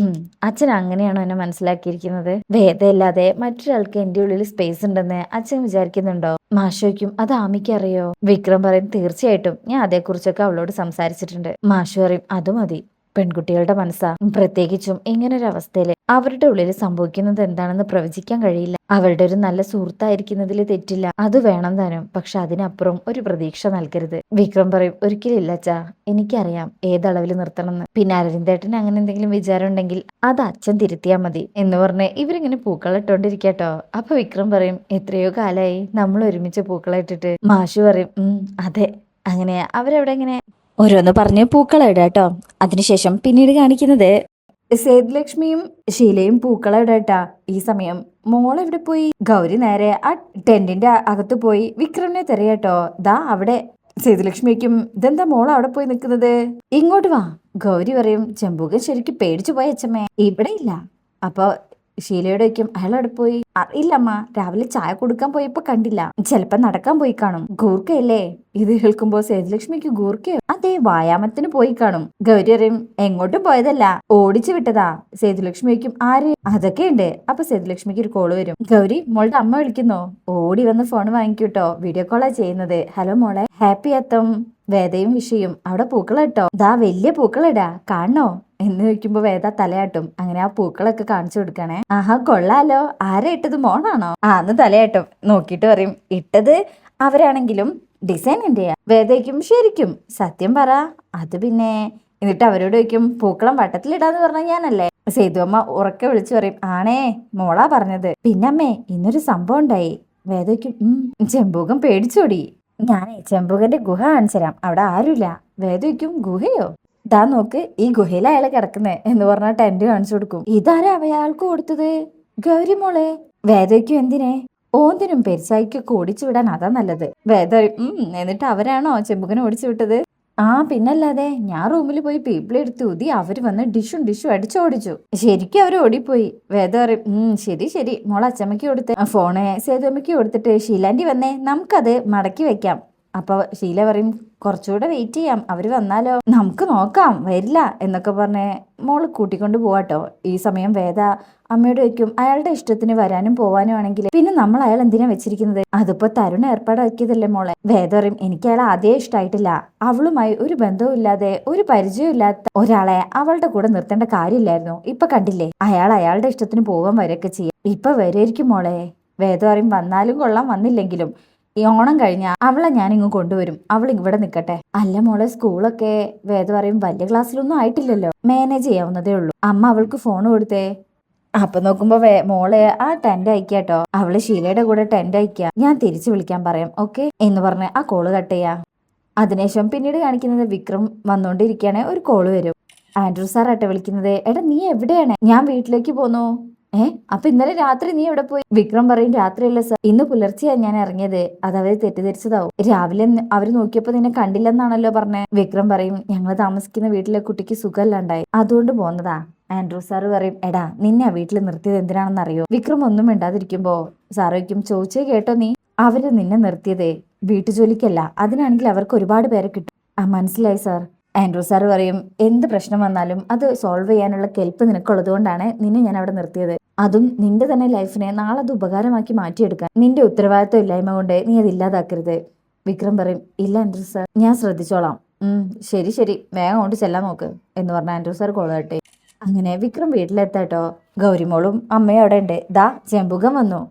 അച്ഛൻ അങ്ങനെയാണോ എന്നെ മനസ്സിലാക്കിയിരിക്കുന്നത്. വേദയല്ലാതെ മറ്റൊരാൾക്ക് എന്റെ ഉള്ളിൽ സ്പേസ് ഉണ്ടെന്ന് അച്ഛൻ വിചാരിക്കുന്നുണ്ടോ. മാഷ് ചോദിക്കും അത് ആമിക്ക് അറിയോ. വിക്രം പറയും തീർച്ചയായിട്ടും ഞാൻ അതേക്കുറിച്ചൊക്കെ അവളോട് സംസാരിച്ചിട്ടുണ്ട്. മാഷു പറയും അത് മതി, പെൺകുട്ടികളുടെ മനസ്സാ, പ്രത്യേകിച്ചും ഇങ്ങനൊരു അവസ്ഥയില് അവരുടെ ഉള്ളിൽ സംഭവിക്കുന്നത് എന്താണെന്ന് പ്രവചിക്കാൻ കഴിയില്ല. അവരുടെ ഒരു നല്ല സുഹൃത്തായിരിക്കുന്നതിൽ തെറ്റില്ല, അത് വേണം താനും. പക്ഷെ അതിനപ്പുറം ഒരു പ്രതീക്ഷ നൽകരുത്. വിക്രം പറയും ഒരിക്കലില്ല അച്ഛാ, എനിക്കറിയാം ഏതളവിൽ നിർത്തണമെന്ന്. പിന്നെ അരവിന്ദേട്ടന് അങ്ങനെ എന്തെങ്കിലും വിചാരം ഉണ്ടെങ്കിൽ അത് അച്ഛൻ തിരുത്തിയാൽ മതി എന്ന് പറഞ്ഞ് ഇവരിങ്ങനെ പൂക്കളിട്ടോണ്ടിരിക്കട്ടോ. അപ്പൊ വിക്രം പറയും എത്രയോ കാലായി നമ്മൾ ഒരുമിച്ച് പൂക്കളിട്ടിട്ട്. മാഷു പറയും അതെ. അങ്ങനെ അവരവിടെ ഇങ്ങനെ ഓരോന്ന് പറഞ്ഞ് പൂക്കളം ഇടാ കേട്ടോ. അതിനുശേഷം പിന്നീട് കാണിക്കുന്നത് സേതുലക്ഷ്മിയും ഷീലയും പൂക്കളം ഇടാട്ടാ. ഈ സമയം മോൾ എവിടെ പോയി. ഗൗരി നേരെ ആ ടെന്റിന്റെ അകത്ത് പോയി വിക്രമിനെ തെരയാട്ടോ. ദാ അവിടെ. സേതുലക്ഷ്മിക്കും ഇതെന്താ മോൾ അവിടെ പോയി നിൽക്കുന്നത്, ഇങ്ങോട്ട് വാ. ഗൗരി പറയും ചെമ്പൂകൻ ശരിക്കും പേടിച്ചു പോയ അച്ഛമ്മേ, ഇവിടെ ഇല്ല. അപ്പൊ ഷീലയോട് വയ്ക്കും അയാൾ അവിടെ പോയി. അറിയില്ലമ്മ, രാവിലെ ചായ കൊടുക്കാൻ പോയപ്പോ കണ്ടില്ല, ചിലപ്പോ നടക്കാൻ പോയി കാണും. ഗൂർക്കയല്ലേ? ഇത് കേൾക്കുമ്പോ സേതുലക്ഷ്മിക്ക് ഗൂർക്കയോ? അതെ, വ്യായാമത്തിന് പോയി കാണും. ഗൗരി അറിയും എങ്ങോട്ടും പോയതല്ല, ഓടിച്ചു വിട്ടതാ. സേതുലക്ഷ്മി വയ്ക്കും ആര്? അതൊക്കെ ഉണ്ട്. അപ്പൊ സേതുലക്ഷ്മിക്ക് ഒരു കോള് വരും. ഗൗരി, മോളുടെ അമ്മ വിളിക്കുന്നോ? ഓടി വന്ന് ഫോൺ വാങ്ങിക്കൂട്ടോ, വീഡിയോ കോളാ ചെയ്യുന്നത്. ഹലോ മോളെ, ഹാപ്പി അത്തം. വേദയും വിഷയും അവിടെ പൂക്കളിട്ടോ, ദാ വലിയ പൂക്കളിടാ, കാണണോ എന്ന് ചോദിക്കുമ്പോ വേദ തലയാട്ടും. അങ്ങനെ ആ പൂക്കളൊക്കെ കാണിച്ചു കൊടുക്കണേ. ആഹാ കൊള്ളാലോ, ആരാ ഇട്ടത്, മോണാണോ? ആന്ന് തലയാട്ടും. നോക്കിട്ട് പറയും ഇട്ടത് അവരാണെങ്കിലും ഡിസൈൻ എന്റെയാ. വേദയ്ക്കും ശരിക്കും സത്യം പറ, അത് പിന്നെ. എന്നിട്ട് അവരോട് ചോദിക്കും പൂക്കളം വട്ടത്തിലിടാന്ന് പറഞ്ഞ ഞാനല്ലേ? സേതുവമ്മ ഉറക്കെ വിളിച്ചു പറയും ആണേ, മോളാ പറഞ്ഞത്. പിന്നമ്മേ ഇന്നൊരു സംഭവം ഉണ്ടായി. വേദയ്ക്കും ചെമ്പൂകം പേടിച്ചോടി. ഞാനേ ചെമ്പൂകന്റെ ഗുഹ കാണിച്ചുതരാം, അവിടെ ആരുമില്ല. വേദയ്ക്കും ഗുഹയോ? ദാ നോക്ക്, ഈ ഗുഹയിൽ അയാളെ കിടക്കുന്നേ എന്ന് പറഞ്ഞ ടെന്റ് കാണിച്ചു കൊടുക്കും. ഇതാരാ അയാൾക്ക് കൊടുത്തത്? ഗൗരി മോളെ. വേദയ്ക്കും എന്തിനെ? ഓന്തിനും പെരിച്ചായിക്കൊക്കെ ഓടിച്ചു വിടാൻ അതാ നല്ലത്. വേദ എന്നിട്ട് അവരാണോ ചെമ്പുകനെ ഓടിച്ചു വിട്ടത്? ആ പിന്നല്ലാതെ, ഞാൻ റൂമിൽ പോയി പീപ്പിൾ എടുത്ത് ഊതി, അവര് വന്ന് ഡിഷും അടിച്ചോടിച്ചു. ശരിക്കും അവര് ഓടിപ്പോയി. വേദ പറയും ശരി ശരി, മോൾ അച്ചമ്മയ്ക്ക് കൊടുത്ത് ഫോണ് സേതുവമ്മയ്ക്ക് കൊടുത്തിട്ട് ഷീലാൻറ്റി വന്നേ, നമുക്കത് മടക്കി വെക്കാം. അപ്പൊ ഷീല പറയും കുറച്ചുകൂടെ വെയിറ്റ് ചെയ്യാം, അവര് വന്നാലോ? നമുക്ക് നോക്കാം, വരില്ല എന്നൊക്കെ പറഞ്ഞ് മോള് കൂട്ടിക്കൊണ്ട് പോവാട്ടോ. ഈ സമയം വേദ അമ്മയോട് വയ്ക്കും അയാളുടെ ഇഷ്ടത്തിന് വരാനും പോവാനും ആണെങ്കിൽ പിന്നെ നമ്മൾ അയാൾ എന്തിനാ വെച്ചിരിക്കുന്നത്? അതിപ്പോ തരുൺ ഏർപ്പാടാക്കിയതല്ലേ മോളെ. വേദ പറയും എനിക്ക് അയാൾ ആദ്യേ ഇഷ്ടമായിട്ടില്ല. അവളുമായി ഒരു ബന്ധവും ഇല്ലാതെ ഒരു പരിചയവും ഇല്ലാത്ത ഒരാളെ അവളുടെ കൂടെ നിർത്തേണ്ട കാര്യമില്ലായിരുന്നു. ഇപ്പൊ കണ്ടില്ലേ, അയാൾ അയാളുടെ ഇഷ്ടത്തിന് പോവാൻ വരെയൊക്കെ ചെയ്യാം. ഇപ്പൊ വരെയായിരിക്കും മോളെ. വേദ പറയും വന്നാലും കൊള്ളാം, വന്നില്ലെങ്കിലും ഈ ഓണം കഴിഞ്ഞാൽ അവളെ ഞാനിങ്ങ് കൊണ്ടുവരും, അവൾ ഇവിടെ നിൽക്കട്ടെ. അല്ല മോളെ, സ്കൂളൊക്കെ വേദ പറയും വലിയ ക്ലാസ്സിലൊന്നും ആയിട്ടില്ലല്ലോ, മാനേജ് ചെയ്യാവുന്നതേ ഉള്ളൂ. അമ്മ അവൾക്ക് ഫോൺ കൊടുത്തേ. അപ്പൊ നോക്കുമ്പോ മോളെ ആ ടെന്റ് അയക്കാട്ടോ, അവള് ഷീലയുടെ കൂടെ ടെന്റ് അയക്കുക, ഞാൻ തിരിച്ചു വിളിക്കാൻ പറയാം ഓക്കെ എന്ന് പറഞ്ഞ് ആ കോള് കട്ട് ചെയ്യാ. അതിനുശേഷം പിന്നീട് കാണിക്കുന്നത് വിക്രം വന്നോണ്ടിരിക്കുകയാണെ ഒരു കോള് വരും. ആൻഡ്രൂ സാർ ആട്ടെ വിളിക്കുന്നത്. എടാ നീ എവിടെയാണ്? ഞാൻ വീട്ടിലേക്ക് പോന്നു. അപ്പൊ ഇന്നലെ രാത്രി നീ എവിടെ പോയി? വിക്രം പറയും രാത്രിയല്ല സർ, ഇന്ന് പുലർച്ചെയാണ് ഞാൻ ഇറങ്ങിയത്. അത് അവര് തെറ്റിദ്ധരിച്ചതാവും. രാവിലെ അവര് നോക്കിയപ്പോ നിന്നെ കണ്ടില്ലെന്നാണല്ലോ പറഞ്ഞേ. വിക്രം പറയും ഞങ്ങൾ താമസിക്കുന്ന വീട്ടിലെ കുട്ടിക്ക് സുഖമല്ലാണ്ടായി, അതുകൊണ്ട് പോന്നതാ. ആൻഡ്രൂ സാറ് പറയും എടാ നിന്നെ ആ വീട്ടിൽ നിർത്തിയത് എന്തിനാണെന്ന് അറിയോ? വിക്രം ഒന്നും മിണ്ടാതിരിക്കുമ്പോ സാറ് വയ്ക്കും ചോദിച്ചേ കേട്ടോ നീ, അവര് നിന്നെ നിർത്തിയതേ വീട്ടുജോലിക്കല്ല, അതിനാണെങ്കിൽ അവർക്ക് ഒരുപാട് പേരെ കിട്ടും. മനസ്സിലായി സാർ. ആൻഡ്രൂ സാർ പറയും എന്ത് പ്രശ്നം വന്നാലും അത് സോൾവ് ചെയ്യാനുള്ള കെൽപ്പ് നിനക്കുള്ളത് കൊണ്ടാണ് നിന്നെ ഞാൻ അവിടെ നിർത്തിയത്. അതും നിന്റെ തന്നെ ലൈഫിനെ നാളെ അത് ഉപകാരമാക്കി മാറ്റിയെടുക്കാൻ. നിന്റെ ഉത്തരവാദിത്വം ഇല്ലായ്മ കൊണ്ട് നീ അത് ഇല്ലാതാക്കരുത്. വിക്രം പറയും ഇല്ല ആൻഡ്രൂ സാർ, ഞാൻ ശ്രദ്ധിച്ചോളാം. ശരി ശരി, വേഗം കൊണ്ട് ചെല്ലാൻ നോക്ക് എന്ന് പറഞ്ഞ ആൻഡ്രൂ സാർ കൊള്ളട്ടെ. അങ്ങനെ വിക്രം വീട്ടിലെത്താട്ടോ. ഗൗരിമോളും അമ്മയും അവിടെ ഉണ്ട്. ദാ ചെമ്പുകം വന്നു.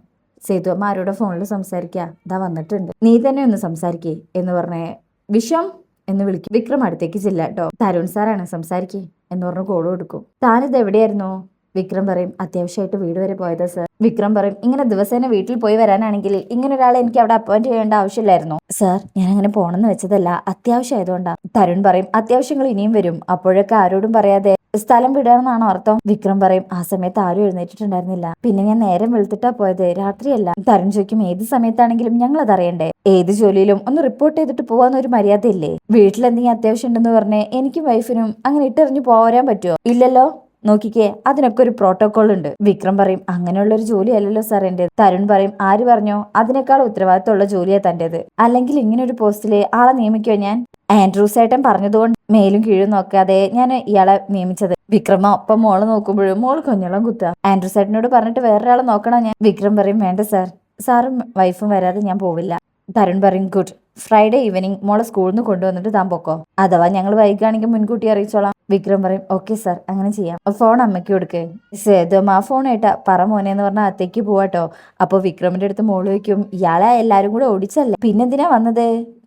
സേതു അമ്മ ആരോടെ ഫോണിൽ സംസാരിക്കുക, ദാ വന്നിട്ടുണ്ട്, നീ തന്നെ ഒന്ന് സംസാരിക്കേ എന്ന് പറഞ്ഞേ. വിഷം എന്ന് വിളിക്കും. വിക്രം അടുത്തേക്ക് ചെല്ലാട്ടോ. തരുൺ സാറാണ്, സംസാരിക്കേ എന്ന് പറഞ്ഞു കോള് കൊടുക്കും. താനിത് എവിടെയായിരുന്നു? വിക്രം പറയും അത്യാവശ്യമായിട്ട് വീട് വരെ പോയതാ സർ. വിക്രം പറയും ഇങ്ങനെ ദിവസേന വീട്ടിൽ പോയി വരാനാണെങ്കിൽ ഇങ്ങനെ ഒരാളെ എനിക്ക് അവിടെ അപ്പോയിന്റ് ചെയ്യേണ്ട ആവശ്യമില്ലായിരുന്നു സർ. ഞാൻ അങ്ങനെ പോണെന്ന് വെച്ചതല്ല, അത്യാവശ്യമായതുകൊണ്ടാ. തരുൺ പറയും അത്യാവശ്യങ്ങൾ ഇനിയും വരും, അപ്പോഴൊക്കെ ആരോടും പറയാതെ സ്ഥലം വിടാമെന്നാണോ അർത്ഥം? വിക്രം പറയും ആ സമയത്ത് ആരും എഴുന്നേറ്റിട്ടുണ്ടായിരുന്നില്ല, പിന്നെ ഞാൻ നേരം വെളുത്തിട്ടാ പോയത്, രാത്രിയല്ല. തരുൺ ചോദിക്കും ഏത് സമയത്താണെങ്കിലും ഞങ്ങൾ അതറിയണ്ടേ? ഏത് ജോലിയിലും ഒന്ന് റിപ്പോർട്ട് ചെയ്തിട്ട് പോവാന്നൊരു മര്യാദയില്ലേ? വീട്ടിലെന്തെങ്കിലും അത്യാവശ്യം ഉണ്ടെന്ന് പറഞ്ഞേ എനിക്കും വൈഫിനും അങ്ങനെ ഇട്ടെറിഞ്ഞു പോരാൻ പറ്റുമോ? ഇല്ലല്ലോ. നോക്കിക്കേ, അതിനൊക്കെ ഒരു പ്രോട്ടോകോൾ ഉണ്ട്. വിക്രം പറയും അങ്ങനെയുള്ള ഒരു ജോലി അല്ലല്ലോ സാർ എന്റേത്. തരുൺ പറയും ആര് പറഞ്ഞോ, അതിനേക്കാൾ ഉത്തരവാദിത്തമുള്ള ജോലിയാ തന്റേത്. അല്ലെങ്കിൽ ഇങ്ങനെ ഒരു പോസ്റ്റില് ആളെ നിയമിക്കോ ഞാൻ? ആൻഡ്രൂസ് ഏട്ടൻ പറഞ്ഞതുകൊണ്ട് മേലും കീഴും നോക്കാതെ ഞാൻ ഇയാളെ നിയമിച്ചത്. വിക്രമ ഒപ്പം മോള് നോക്കുമ്പോഴും മോള് കൊഞ്ഞോളം കുത്തുക. ആൻഡ്രൂസ് ഏട്ടനോട് പറഞ്ഞിട്ട് വേറൊരാളെ നോക്കണോ ഞാൻ? വിക്രം പറയും വേണ്ട സാർ, സാറും വൈഫും വരാതെ ഞാൻ പോവില്ല. തരുൺ പറയും ഗുഡ്, ഫ്രൈഡേ ഈവനിങ് മോളെ സ്കൂളിൽ നിന്ന് കൊണ്ടുവന്നിട്ട് താൻ പൊക്കോ, അഥവാ ഞങ്ങൾ വൈകുകയാണെങ്കിൽ മുൻകൂട്ടി അറിയിച്ചോളാം. വിക്രം പറയും ഓക്കെ സാർ, അങ്ങനെ ചെയ്യാം. ഫോൺ അമ്മയ്ക്ക് കൊടുക്കേ. സേതും ആ ഫോൺ ഏട്ടാ പറ മോനെ എന്ന് പറഞ്ഞാൽ അത്തേക്ക് പോവാട്ടോ. അപ്പൊ വിക്രമിന്റെ അടുത്ത് മോള് ചോദിക്കും ഇയാളെ എല്ലാരും കൂടെ ഓടിച്ചല്ലേ, പിന്നെന്തിനാ വന്നത്?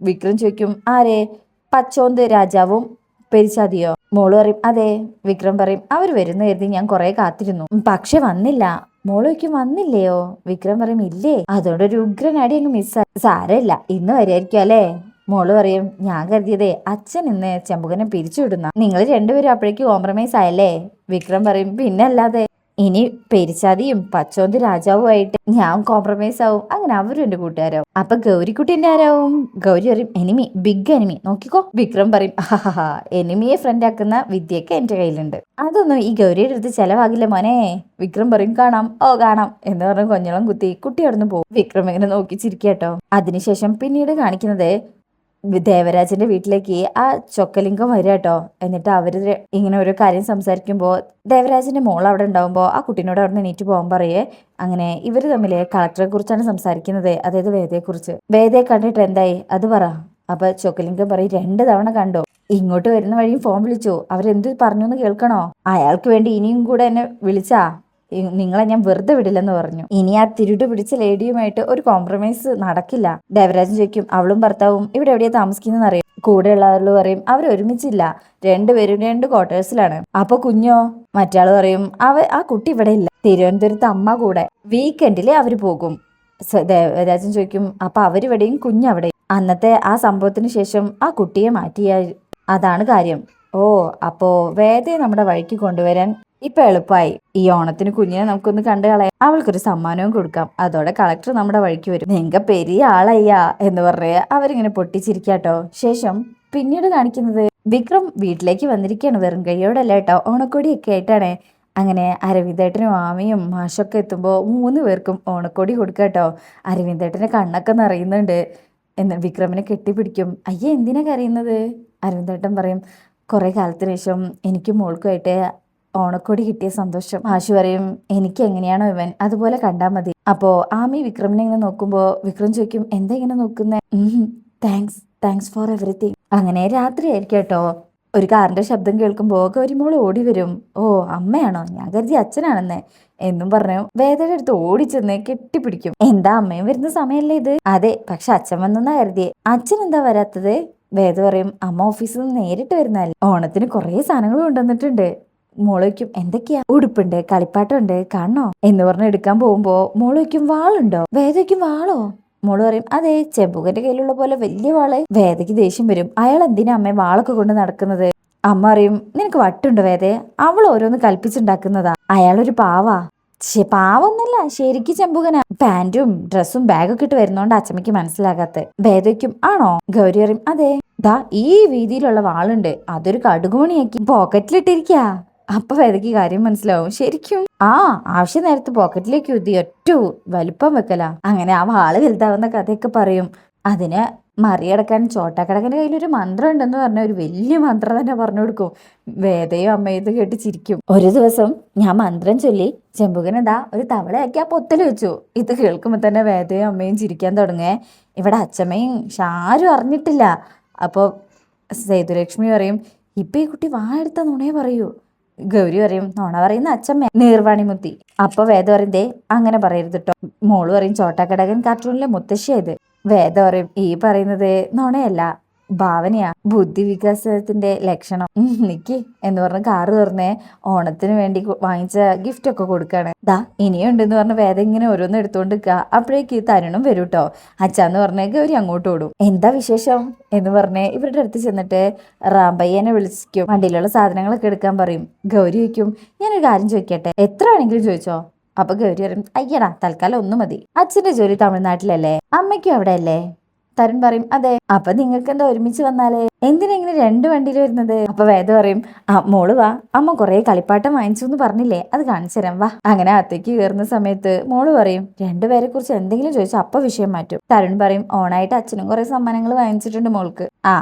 വിക്രം ചോദിക്കും ആരെ? പച്ചോന്ത് രാജാവും പെരിച്ചാതിയോ? മോള് പറയും അതെ. വിക്രം പറയും അവർ വരുന്ന കരുതി ഞാൻ കുറെ കാത്തിരുന്നു, പക്ഷെ വന്നില്ല. മോള് വയ്ക്കും വന്നില്ലയോ? വിക്രം പറയും ഇല്ലേ, അതുകൊണ്ടൊരു ഉഗ്രനാടി അങ്ങ് മിസ്സായി. സാരമില്ല, ഇന്ന് വരെയായിരിക്കും അല്ലേ? മോള് പറയും ഞാൻ കരുതിയതേ അച്ഛൻ ഇന്ന് ചെമ്പുകനെ പിരിച്ചു വിടുന്ന, നിങ്ങൾ രണ്ടുപേരും അപ്പോഴേക്ക് കോംപ്രമൈസ് ആയല്ലേ? വിക്രം പറയും പിന്നെ അല്ലാതെ. ഇനി പെരിച്ചാതിയും പച്ചോന്തി രാജാവുമായിട്ട് ഞാൻ കോംപ്രമൈസ് ആവും. അങ്ങനെ അവരും എന്റെ കൂട്ടുകാരാവും. അപ്പൊ ഗൗരിക്കുട്ടി എന്റെ ആരാവും? ഗൗരി പറയും എനിമി, ബിഗ് എനിമി. നോക്കിക്കോ. വിക്രം പറയും ഹാ, എനിമിയെ ഫ്രണ്ട് ആക്കുന്ന വിദ്യയൊക്കെ എന്റെ കയ്യിലുണ്ട്. അതൊന്നും ഈ ഗൗരിയുടെ അടുത്ത് ചെലവാകില്ല മോനെ. വിക്രം പറയും കാണാം, ഓ കാണാം എന്ന് പറഞ്ഞ് കൊഞ്ഞളം കുത്തി കുട്ടി അവിടുന്ന് പോകും. വിക്രം ഇങ്ങനെ നോക്കി ചിരിക്കട്ടോ. അതിനുശേഷം പിന്നീട് കാണിക്കുന്നത് ദേവരാജന്റെ വീട്ടിലേക്ക് ആ ചൊക്കലിംഗം വരിക കേട്ടോ. എന്നിട്ട് അവര് ഇങ്ങനെ ഓരോ കാര്യം സംസാരിക്കുമ്പോൾ ദേവരാജന്റെ മോൾ അവിടെ ഉണ്ടാവുമ്പോൾ ആ കുട്ടീനോട് അവിടെ നിന്ന് എണീറ്റ് പോകാൻ പറയേ. അങ്ങനെ ഇവര് തമ്മില് കളക്ടറെ കുറിച്ചാണ് സംസാരിക്കുന്നത്, അതായത് വേദയെ കുറിച്ച്. വേദയെ കണ്ടിട്ട് എന്തായി അത് പറ. അപ്പൊ ചൊക്കലിംഗം പറയും 2 തവണ കണ്ടോ, ഇങ്ങോട്ട് വരുന്ന വഴിയും ഫോൺ വിളിച്ചു, അവരെന്ത് പറഞ്ഞു എന്ന് കേൾക്കണോ? അയാൾക്ക് വേണ്ടി ഇനിയും കൂടെ എന്നെ വിളിച്ചാ നിങ്ങളെ ഞാൻ വെറുതെ വിടില്ലെന്ന് പറഞ്ഞു. ഇനി ആ തിരുട്ട് പിടിച്ച ലേഡിയുമായിട്ട് ഒരു കോംപ്രമൈസ് നടക്കില്ല. ദേവരാജൻ ചോദിക്കും അവളും ഭർത്താവും ഇവിടെ എവിടെയാ താമസിക്കുന്നതെന്ന് അറിയാം. കൂടെയുള്ളവര് പറയും അവർ ഒരുമിച്ചില്ല, 2 പേരും 2 ക്വാർട്ടേഴ്സിലാണ്. അപ്പൊ കുഞ്ഞോ? മറ്റാള് പറയും ആ കുട്ടി ഇവിടെ ഇല്ല, തിരുവനന്തപുരത്ത് അമ്മ കൂടെ, വീക്കെൻഡില് അവര് പോകും. ദേവരാജൻ ചോദിക്കും അപ്പൊ അവരിവിടെയും കുഞ്ഞവിടെയും. അന്നത്തെ ആ സംഭവത്തിന് ശേഷം ആ കുട്ടിയെ മാറ്റിയ അതാണ് കാര്യം. ഓ, അപ്പോ വേദയെ നമ്മുടെ വഴിക്ക് കൊണ്ടുവരാൻ ഇപ്പൊ എളുപ്പമായി. ഈ ഓണത്തിന് കുഞ്ഞിനെ നമുക്കൊന്ന് കണ്ടു കളയാം, അവൾക്കൊരു സമ്മാനവും കൊടുക്കാം, അതോടെ കളക്ടർ നമ്മുടെ വഴിക്ക് വരും. നിങ്ങ പെരിയ ആളയ്യാ എന്ന് പറഞ്ഞ് അവരിങ്ങനെ പൊട്ടിച്ചിരിക്കാട്ടോ. ശേഷം പിന്നീട് കാണിക്കുന്നത് വിക്രം വീട്ടിലേക്ക് വന്നിരിക്കുകയാണ്. വെറും കൈയോടല്ല കേട്ടോ, ഓണക്കോടിയൊക്കെ ആയിട്ടാണ്. അങ്ങനെ അരവിന്ദേട്ടനും ആമയും മാഷൊക്കെ എത്തുമ്പോൾ 3 പേർക്കും ഓണക്കോടി കൊടുക്കാട്ടോ. അരവിന്ദേട്ടന്റെ കണ്ണൊക്കെ നിറയുന്നുണ്ട്. എന്ന് വിക്രമിനെ കെട്ടിപ്പിടിക്കും. അയ്യേ എന്തിനാ കരയുന്നത്? അരവിന്ദേട്ടൻ പറയും കുറെ കാലത്തിന് ശേഷം എനിക്കും മോൾക്കുമായിട്ട് ഓണക്കോടി കിട്ടിയ സന്തോഷം. ആശു പറയും എനിക്ക് എങ്ങനെയാണോ ഇവൻ അതുപോലെ കണ്ടാ മതി. അപ്പോ ആമി വിക്രമിനെ ഇങ്ങനെ നോക്കുമ്പോ വിക്രം ചോദിക്കും എന്താ ഇങ്ങനെ നോക്കുന്നേ? Thanks for everything. അങ്ങനെ രാത്രി ആയിരിക്കും കേട്ടോ. ഒരു കാറിന്റെ ശബ്ദം കേൾക്കുമ്പോ ഗൗരിമോൾ ഓടി വരും. ഓ അമ്മയാണോ? ഞാൻ കരുതി അച്ഛനാണെന്നേ എന്നും പറഞ്ഞു വേദയുടെ അടുത്ത് ഓടിച്ചെന്ന് കെട്ടിപ്പിടിക്കും. എന്താ അമ്മയും വരുന്ന സമയല്ലേ ഇത്? അതെ, പക്ഷെ അച്ഛൻ വന്നെന്നാ കരുതിയേ. അച്ഛൻ എന്താ വരാത്തത്? വേദ പറയും അമ്മ ഓഫീസിൽ നിന്ന് നേരിട്ട് വരുന്നല്ലേ, ഓണത്തിന് കുറെ സാധനങ്ങൾ കൊണ്ടുവന്നിട്ടുണ്ട്. മോളോയ്ക്കും എന്തൊക്കെയാ? ഉടുപ്പുണ്ട്, കളിപ്പാട്ടമുണ്ട്, കാണണോ എന്ന് പറഞ്ഞ് എടുക്കാൻ പോകുമ്പോ മോളോയ്ക്കും വാളുണ്ടോ? വേദയ്ക്കും വാളോ? മോള് പറയും അതെ, ചെമ്പുകന്റെ കയ്യിലുള്ള പോലെ വലിയ വാള്. വേദയ്ക്ക് ദേഷ്യം വരും, അയാൾ എന്തിനാ അമ്മ വാളൊക്കെ കൊണ്ട് നടക്കുന്നത്? അമ്മ പറയും നിനക്ക് വട്ടുണ്ട് വേദേ, അവൾ ഓരോന്ന് കൽപ്പിച്ചുണ്ടാക്കുന്നതാ, അയാളൊരു പാവാ. പാവൊന്നല്ല, ശരിക്കും ചെമ്പുകനാ. പാന്റും ഡ്രസ്സും ബാഗൊക്കെ ഇട്ട് വരുന്നോണ്ട് അച്ഛമ്മയ്ക്ക് മനസ്സിലാകാത്ത. വേദയ്ക്കും ആണോ? ഗൗരി പറയും അതെ, ദാ ഈ വീതിയിലുള്ള വാളുണ്ട്, അതൊരു കടുകുമണിയാക്കി പോക്കറ്റിലിട്ടിരിക്കാ. അപ്പൊ വേദയ്ക്ക് കാര്യം മനസ്സിലാവും. ശരിക്കും ആവശ്യ നേരത്ത് പോക്കറ്റിലേക്ക് ഊതി ഒറ്റ വലുപ്പം വെക്കല. അങ്ങനെ ആ വാള് വലുതാവുന്ന കഥയൊക്കെ പറയും. അതിന് മറികടക്കാൻ ചോട്ടാക്കടകന്റെ കയ്യിലൊരു മന്ത്രം ഉണ്ടെന്ന് പറഞ്ഞ ഒരു വലിയ മന്ത്രം തന്നെ പറഞ്ഞു കൊടുക്കും. വേദയും അമ്മയും ഇത് കേട്ട് ചിരിക്കും. ഒരു ദിവസം ഞാൻ മന്ത്രം ചൊല്ലി ചെമ്പുകനെന്താ ഒരു തവളയാക്കി ആ പൊത്തൽ വെച്ചു. ഇത് കേൾക്കുമ്പോ തന്നെ വേദയും അമ്മയും ചിരിക്കാൻ തുടങ്ങേ. ഇവിടെ അച്ഛമ്മയും ആരും അറിഞ്ഞിട്ടില്ല. അപ്പൊ സേതുലക്ഷ്മി പറയും ഇപ്പൊ ഈ കുട്ടി വായെടുത്ത നുണയെ പറയൂ. ഗൗരി പറയും നോണ പറയുന്ന അച്ഛമ്മ നീർവാണിമുത്തി. അപ്പൊ വേദ പറയുന്നേ അങ്ങനെ പറയരുത് കേട്ടോ. മോള് പറയും ചോട്ടാക്കടകൻ കാർട്ടൂണിലെ മുത്തശ്ശിയായത്. വേദ പറയും ഈ പറയുന്നത് നുണയല്ല, ഭാവനയാ, ബുദ്ധി വികാസത്തിന്റെ ലക്ഷണം. നിക്ക് എന്ന് പറഞ്ഞ് കാറ് തുറന്നേ ഓണത്തിന് വേണ്ടി വാങ്ങിച്ച ഗിഫ്റ്റ് ഒക്കെ കൊടുക്കാണ്. ദാ ഇനിയുണ്ടെന്ന് പറഞ്ഞ വേദ ഇങ്ങനെ ഓരോന്ന് എടുത്തോണ്ട് നിൽക്കുക. അപ്പോഴേക്ക് തരുണും വരും കേട്ടോ. അച്ഛാന്ന് പറഞ്ഞ ഗൗരി അങ്ങോട്ട് ഓടും. എന്താ വിശേഷം എന്ന് പറഞ്ഞ് ഇവരുടെ അടുത്ത് ചെന്നിട്ട് റാംബയ്യനെ വിളിക്കും. വണ്ടിയിലുള്ള സാധനങ്ങളൊക്കെ എടുക്കാൻ പറയും. ഗൗരി ചോദിക്കും ഞാനൊരു കാര്യം ചോദിക്കട്ടെ? എത്ര വേണമെങ്കിലും ചോദിച്ചോ. അപ്പൊ ഗൗരി പറയും അയ്യടാ തൽക്കാലം ഒന്നും മതി. അച്ഛന്റെ ജോലി തമിഴ്നാട്ടിലല്ലേ, അമ്മയ്ക്കും അവിടെ അല്ലേ? തരുൺ പറയും അതെ. അപ്പൊ നിങ്ങൾക്ക് എന്താ ഒരുമിച്ച് വന്നാലേ? എന്തിനെങ്ങനെ 2 വണ്ടിയിൽ വരുന്നത്? അപ്പൊ വേദ പറയും മോള് വാ, അമ്മ കുറെ കളിപ്പാട്ടം വാങ്ങിച്ചു എന്ന് പറഞ്ഞില്ലേ, അത് കാണിച്ചു തരാം വാ. അങ്ങനെ അത്തേക്ക് കയറുന്ന സമയത്ത് മോള് പറയും 2 പേരെ കുറിച്ച് എന്തെങ്കിലും ചോദിച്ചാൽ അപ്പൊ വിഷയം മാറ്റും. തരുൺ പറയും ഓണായിട്ട് അച്ഛനും കുറെ സമ്മാനങ്ങൾ വാങ്ങിച്ചിട്ടുണ്ട് മോൾക്ക്.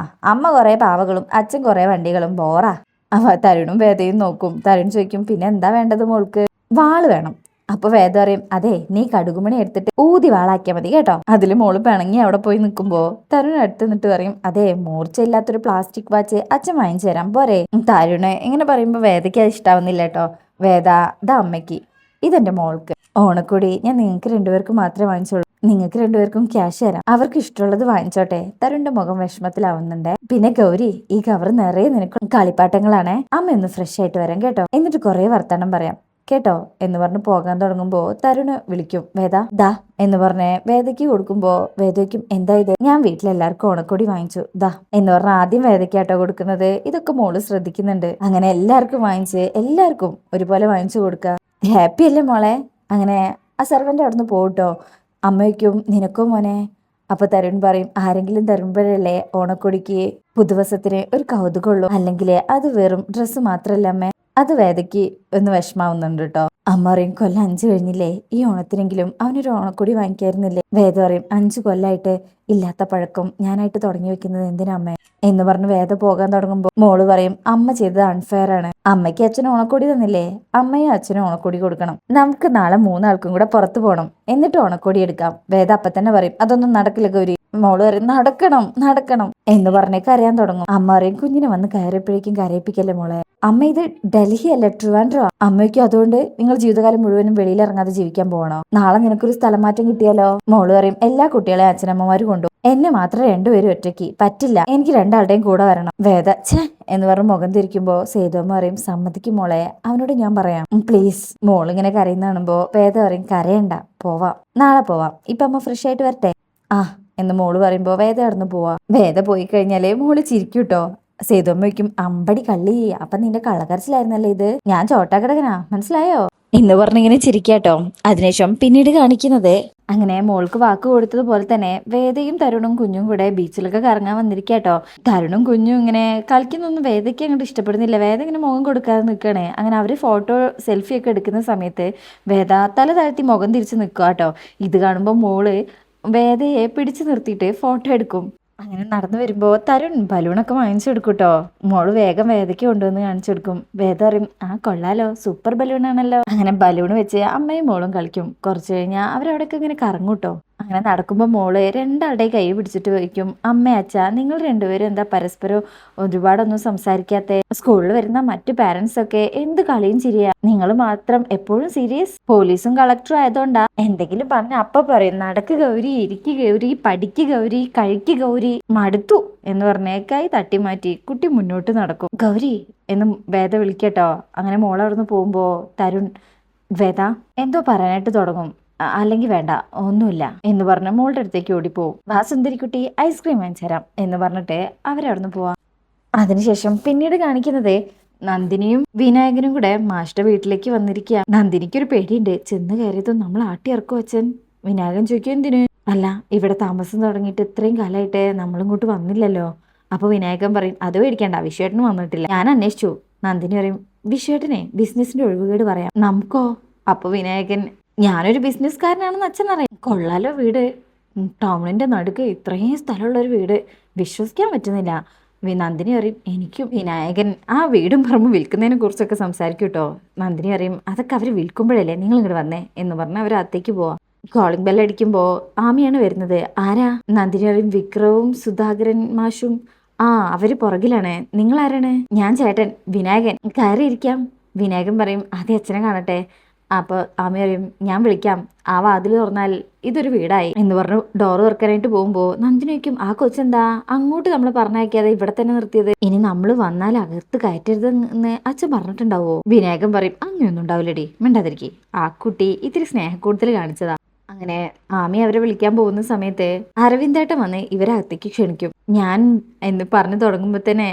അമ്മ കുറെ പാവകളും അച്ഛൻ കുറെ വണ്ടികളും, ബോറാ. തരുണും വേദയും നോക്കും. തരുൺ ചോദിക്കും പിന്നെ എന്താ വേണ്ടത് മോൾക്ക്? വാള് വേണം. അപ്പൊ വേദ പറയും അതെ, നീ കടുകുമണി എടുത്തിട്ട് ഊതി വാളാക്കിയാ മതി കേട്ടോ. അതില് മോള് പിണങ്ങി അവിടെ പോയി നിൽക്കുമ്പോ തരുൺ അടുത്ത് നിന്നിട്ട് പറയും അതെ, മൂർച്ചയില്ലാത്തൊരു പ്ലാസ്റ്റിക് വാച്ച് അച്ഛൻ വാങ്ങിച്ചു തരാം പോരെ? തരുണ് ഇങ്ങനെ പറയുമ്പോ വേദയ്ക്ക് അത് ഇഷ്ടാവുന്നില്ല കേട്ടോ. വേദ ഇതാ അമ്മയ്ക്ക്, ഇതെന്റെ മോൾക്ക്. ഓണക്കൂടി ഞാൻ നിങ്ങൾക്ക് 2 പേർക്കും മാത്രമേ വാങ്ങിച്ചോളൂ, നിങ്ങൾക്ക് 2 പേർക്കും ക്യാഷ് തരാം, അവർക്ക് ഇഷ്ടമുള്ളത് വാങ്ങിച്ചോട്ടെ. തരുണിന്റെ മുഖം വിഷമത്തിലാവുന്നുണ്ട്. പിന്നെ ഗൗരി ഈ കവർ നിറയെ നിനക്ക് കളിപ്പാട്ടങ്ങളാണ്, അമ്മ ഒന്ന് ഫ്രഷ് ആയിട്ട് വരാം കേട്ടോ, എന്നിട്ട് കുറെ വർത്തമാനം പറയാം കേട്ടോ എന്ന് പറഞ്ഞ് പോകാൻ തുടങ്ങുമ്പോ തരുണ് വിളിക്കും വേദ ദാ എന്ന് പറഞ്ഞ് വേദയ്ക്ക് കൊടുക്കുമ്പോ വേദയ്ക്കും എന്താ ഇത്? ഞാൻ വീട്ടിലെല്ലാവർക്കും ഓണക്കോടി വാങ്ങിച്ചു ദാ എന്ന് പറഞ്ഞ ആദ്യം വേദയ്ക്കാട്ടോ കൊടുക്കുന്നത്. ഇതൊക്കെ മോള് ശ്രദ്ധിക്കുന്നുണ്ട്. അങ്ങനെ എല്ലാവർക്കും വാങ്ങിച്ച് എല്ലാവർക്കും ഒരുപോലെ വാങ്ങിച്ചു കൊടുക്കുക. ഹാപ്പി അല്ലേ മോളെ? അങ്ങനെ ആ സെർവൻ്റ് അവിടുന്ന് പോകട്ടോ. അമ്മയ്ക്കും നിനക്കും മോനെ. അപ്പൊ തരുൺ പറയും, ആരെങ്കിലും തരുമ്പോഴല്ലേ ഓണക്കൊടിക്ക് പുതുവസത്തിന് ഒരു കൗതുകമുള്ളൂ, അല്ലെങ്കിൽ അത് വെറും ഡ്രസ്സ് മാത്രല്ല അമ്മേ, അത് വേദയ്ക്ക് ഒന്ന് വിഷമാവുന്നുണ്ട് കേട്ടോ. അമ്മ പറയും, കൊല്ലം 5 കഴിഞ്ഞില്ലേ, ഈ ഓണത്തിനെങ്കിലും അവനൊരു ഓണക്കൊടി വാങ്ങിക്കായിരുന്നില്ലേ? വേദ പറയും, 5 കൊല്ലായിട്ട് ഇല്ലാത്ത പഴക്കം ഞാനായിട്ട് തുടങ്ങി വെക്കുന്നത് എന്തിനാ അമ്മേ എന്ന് പറഞ്ഞ് വേദ പോകാൻ തുടങ്ങുമ്പോൾ മോള് പറയും, അമ്മ ചെയ്തത് അൺഫെയർ ആണ്. അമ്മയ്ക്ക് അച്ഛനും ഓണക്കൊടി തന്നില്ലേ, അമ്മയും അച്ഛനും ഓണക്കൊടി കൊടുക്കണം. നമുക്ക് നാളെ 3 ആൾക്കും കൂടെ പുറത്തു പോകണം, എന്നിട്ട് ഓണക്കൊടി എടുക്കാം. വേദ അപ്പൊ തന്നെ പറയും, അതൊന്നും നടക്കില്ല ഗൗരി. മോള് പറയും, നടക്കണം നടക്കണം എന്ന് പറഞ്ഞേ കരയാൻ തുടങ്ങും. അമ്മ പറയും, കുഞ്ഞിനെ വന്ന് കയറിയപ്പോഴേക്കും കരയിപ്പിക്കല്ലേ മോളെ. അമ്മ ഇത് ഡൽഹി അല്ല, ട്രിവാൻഡ്രോ. അമ്മയ്ക്കും അതുകൊണ്ട് നിങ്ങൾ ജീവിതകാലം മുഴുവനും വെളിയിൽ ഇറങ്ങാതെ ജീവിക്കാൻ പോകണോ? നാളെ നിനക്കൊരു സ്ഥലം മാറ്റം കിട്ടിയാലോ? മോള് പറയും, എല്ലാ കുട്ടികളെയും അച്ഛനമ്മമാര് കൊണ്ടു, എന്നെ മാത്രം 2 പേരും ഒറ്റയ്ക്ക് പറ്റില്ല, എനിക്ക് 2 ആളുടെയും കൂടെ വരണം. വേദ ഛേ എന്ന് പറഞ്ഞ് മുഖം തിരിക്കുമ്പോ സേതുവമ്മ പറയും, സമ്മതിക്കും മോളെ, അവനോട് ഞാൻ പറയാം പ്ലീസ്. മോളിങ്ങനെ കരയുന്ന കാണുമ്പോ വേദ പറയും, കരയണ്ട, പോവാം, നാളെ പോവാം, ഇപ്പൊ അമ്മ ഫ്രഷ് ആയിട്ട് വരട്ടെ. ആ എന്ന് മോള് പറയുമ്പോ വേദ കടന്നു പോവാ. വേദ പോയി കഴിഞ്ഞാലേ മോള് ചിരിക്കൂട്ടോ. സേതുവമ്മയ്ക്കും, അമ്പടി കള്ളി, അപ്പൊ നിന്റെ കള്ളക്കരച്ചിലായിരുന്നല്ലേ ഇത്, ഞാൻ ചോട്ടാക്കിടകനാ, മനസ്സിലായോ എന്ന് പറഞ്ഞിങ്ങനെ ചിരിക്കാട്ടോ. അതിനുശേഷം പിന്നീട് കാണിക്കുന്നത്, അങ്ങനെ മോൾക്ക് വാക്ക് കൊടുത്തതുപോലെ തന്നെ വേദയും തരുണും കുഞ്ഞും കൂടെ ബീച്ചിലൊക്കെ കറങ്ങാൻ വന്നിരിക്കാട്ടോ. തരുണും കുഞ്ഞും ഇങ്ങനെ കളിക്കുന്നൊന്നും വേദയ്ക്ക് അങ്ങോട്ട് ഇഷ്ടപ്പെടുന്നില്ല. വേദ ഇങ്ങനെ മുഖം കൊടുക്കാതെ നിൽക്കണേ. അങ്ങനെ അവർ ഫോട്ടോ സെൽഫി ഒക്കെ എടുക്കുന്ന സമയത്ത് വേദ തല താഴ്ത്തി മുഖം തിരിച്ച് നിൽക്കുക കേട്ടോ. ഇത് കാണുമ്പോൾ മോള് വേദയെ പിടിച്ചു നിർത്തിയിട്ട് ഫോട്ടോ എടുക്കും. അങ്ങനെ നടന്നു വരുമ്പോ തരുൺ ബലൂണൊക്കെ വാങ്ങിച്ചു കൊടുക്കും കേട്ടോ. മോള് വേഗം വേദയ്ക്ക് കൊണ്ടുവന്ന് കാണിച്ചു കൊടുക്കും. വേദ അറിയും, ആ കൊള്ളാലോ, സൂപ്പർ ബലൂൺ ആണല്ലോ. അങ്ങനെ ബലൂൺ വെച്ച് അമ്മയും മോളും കളിക്കും. കുറച്ച് കഴിഞ്ഞാൽ അവരവിടെയൊക്കെ ഇങ്ങനെ കറങ്ങൂട്ടോ. അങ്ങനെ നടക്കുമ്പോൾ മോള് 2 ആളുടെയും കൈ പിടിച്ചിട്ട് ചോദിക്കും, അമ്മ അച്ഛ, നിങ്ങൾ 2 പേരും എന്താ പരസ്പരം ഒരുപാടൊന്നും സംസാരിക്കാത്ത? സ്കൂളിൽ വരുന്ന മറ്റു പാരന്റ്സ് ഒക്കെ എന്ത് കളിയും ചിരിയാ, നിങ്ങൾ മാത്രം എപ്പോഴും സീരിയസ്? പോലീസും കളക്ടറും ആയതുകൊണ്ടാ? എന്തെങ്കിലും പറഞ്ഞ അപ്പ പറയും, നടക്ക് ഗൗരി, ഇരിക്ക് ഗൗരി, പഠിക്ക് ഗൗരി, കഴിക്ക് ഗൗരി, മടുത്തു എന്ന് പറഞ്ഞേ കൈ തട്ടി മാറ്റി കുട്ടി മുന്നോട്ട് നടക്കും. ഗൗരി എന്ന് വേദ വിളിക്കട്ടോ. അങ്ങനെ മോൾ അവിടുന്ന് പോകുമ്പോ തരുൺ, വേദ എന്തോ പറയാനായിട്ട് തുടങ്ങും. അല്ലെങ്കിൽ വേണ്ട, ഒന്നുമില്ല എന്ന് പറഞ്ഞ് മോളുടെ അടുത്തേക്ക് ഓടിപ്പോവും. വാ സുന്ദരിക്കുട്ടി, ഐസ്ക്രീം വാങ്ങിച്ചു തരാം എന്ന് പറഞ്ഞിട്ട് അവരവിടുന്ന് പോവാം. അതിനുശേഷം പിന്നീട് കാണിക്കുന്നത് നന്ദിനിയും വിനായകനും കൂടെ മാഷ്ട വീട്ടിലേക്ക് വന്നിരിക്കുക. നന്ദിനിക്കൊരു പേടിയുണ്ട്, ചെന്ന് കയറിയതും നമ്മൾ ആട്ടിയിറക്കും അച്ഛൻ. വിനായകൻ ചോദിക്കും, എന്തിനു? അല്ല, ഇവിടെ താമസം തുടങ്ങിയിട്ട് ഇത്രയും കാലമായിട്ട് നമ്മളിങ്ങോട്ട് വന്നില്ലല്ലോ. അപ്പൊ വിനായകൻ പറയും, അത് പേടിക്കണ്ട, വിശ്വേട്ടനും വന്നിട്ടില്ല, ഞാൻ അന്വേഷിച്ചു. നന്ദിനി പറയും, വിശ്വേട്ടനെ ബിസിനസിന്റെ ഒഴിവുകേട് പറയാം, നമുക്കോ? അപ്പൊ വിനായകൻ, ഞാനൊരു ബിസിനസ്സുകാരനാണെന്ന് അച്ഛൻ അറിയാം. കൊള്ളാലോ വീട്, ടൗണിന്റെ നടുക്ക് ഇത്രയും സ്ഥലമുള്ള ഒരു വീട്, വിശ്വസിക്കാൻ പറ്റുന്നില്ല. നന്ദിനി പറയും, എനിക്കും. വിനായകൻ ആ വീടും പറമ്പും വിൽക്കുന്നതിനെ കുറിച്ചൊക്കെ സംസാരിക്കും കേട്ടോ. നന്ദിനി പറയും, അതൊക്കെ അവർ വിൽക്കുമ്പോഴല്ലേ നിങ്ങൾ ഇങ്ങോട്ട് വന്നേ എന്ന് പറഞ്ഞ് അവർ അകത്തേക്ക് പോവാം. കോളിംഗ് ബെൽ അടിക്കുമ്പോ ആമിയാണ് വരുന്നത്. ആരാ? നന്ദിനി പറയും, വിക്രവും സുധാകരൻ മാഷും. ആ, അവര് പുറകിലാണ്. നിങ്ങൾ ആരാണ്? ഞാൻ ചേട്ടൻ വിനായകൻ, കയറിയിരിക്കാം. വിനായകൻ പറയും, അതെ, അച്ഛനെ കാണട്ടെ. അപ്പൊ ആമി പറയും, ഞാൻ വിളിക്കാം, ആ വാതിൽ തുറന്നാൽ ഇതൊരു വീടായി എന്ന് പറഞ്ഞു ഡോറ് തുറക്കാനായിട്ട് പോകുമ്പോ നന്ദിനി വയ്ക്കും, ആ കൊച്ചെന്താ അങ്ങോട്ട് നമ്മൾ പറഞ്ഞയക്കാതെ ഇവിടെ തന്നെ നിർത്തിയത്? ഇനി നമ്മൾ വന്നാൽ അകത്ത് കയറ്റരുതെന്ന് അച്ഛൻ പറഞ്ഞിട്ടുണ്ടാവോ? വിനായകൻ പറയും, അങ്ങനെയൊന്നും ഉണ്ടാവില്ലടി, മിണ്ടാതിരിക്കേ, ആ കുട്ടി ഇത്തിരി സ്നേഹക്കൂടുതൽ കാണിച്ചതാ. അങ്ങനെ ആമി അവരെ വിളിക്കാൻ പോകുന്ന സമയത്ത് അരവിന്ദേട്ടൻ വന്ന് ഇവരകത്തേക്ക് ക്ഷണിക്കും. ഞാൻ എന്ന് പറഞ്ഞു തുടങ്ങുമ്പോ തന്നെ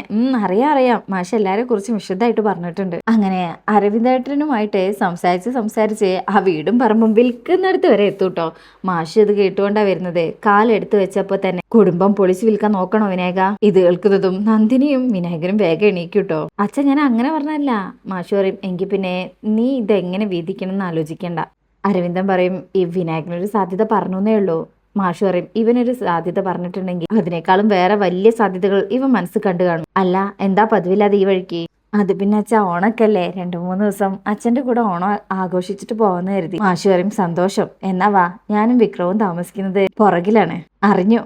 അറിയാം മാഷ് എല്ലാരെ കുറിച്ചും വിശദമായിട്ട് പറഞ്ഞിട്ടുണ്ട്. അങ്ങനെ അരവിന്ദേട്ടനുമായിട്ട് സംസാരിച്ച് ആ വീടും പറമ്പും വിൽക്കുന്നിടത്ത് വരെ എത്തൂട്ടോ. മാഷ് ഇത് കേട്ടുകൊണ്ടാ വരുന്നത്. കാലെടുത്ത് വെച്ചപ്പോ തന്നെ, കുടുംബം പൊളിച്ചു വിൽക്കാൻ നോക്കണോ വിനായക? ഇത് കേൾക്കുന്നതും നന്ദിനിയും വിനായകനും വേഗം എണീക്കൂട്ടോ. അച്ഛൻ ഞാൻ അങ്ങനെ പറഞ്ഞല്ല. മാഷ് പറയും, എങ്കിൽ പിന്നെ നീ ഇതെങ്ങനെ വീതിക്കണം എന്ന് ആലോചിക്കണ്ട. അരവിന്ദൻ പറയും, ഈ വിനായകനൊരു സാധ്യത പറഞ്ഞേ ഉള്ളൂ. മാഷു പറയും, ഇവനൊരു സാധ്യത പറഞ്ഞിട്ടുണ്ടെങ്കിൽ അതിനേക്കാളും വേറെ വലിയ സാധ്യതകൾ ഇവൻ മനസ്സിൽ കണ്ടു കാണും. അല്ല, എന്താ പതിവില്ലാതെ ഈ വഴിക്ക്? അത് പിന്നെ അച്ഛ, ഓണക്കല്ലേ, 2-3 ദിവസം അച്ഛന്റെ കൂടെ ഓണം ആഘോഷിച്ചിട്ട് പോവാന്ന് കരുതി. മാഷു പറയും, സന്തോഷം, എന്നാ വാ, ഞാനും വിക്രവും താമസിക്കുന്നത് പുറകിലാണ്. അറിഞ്ഞു,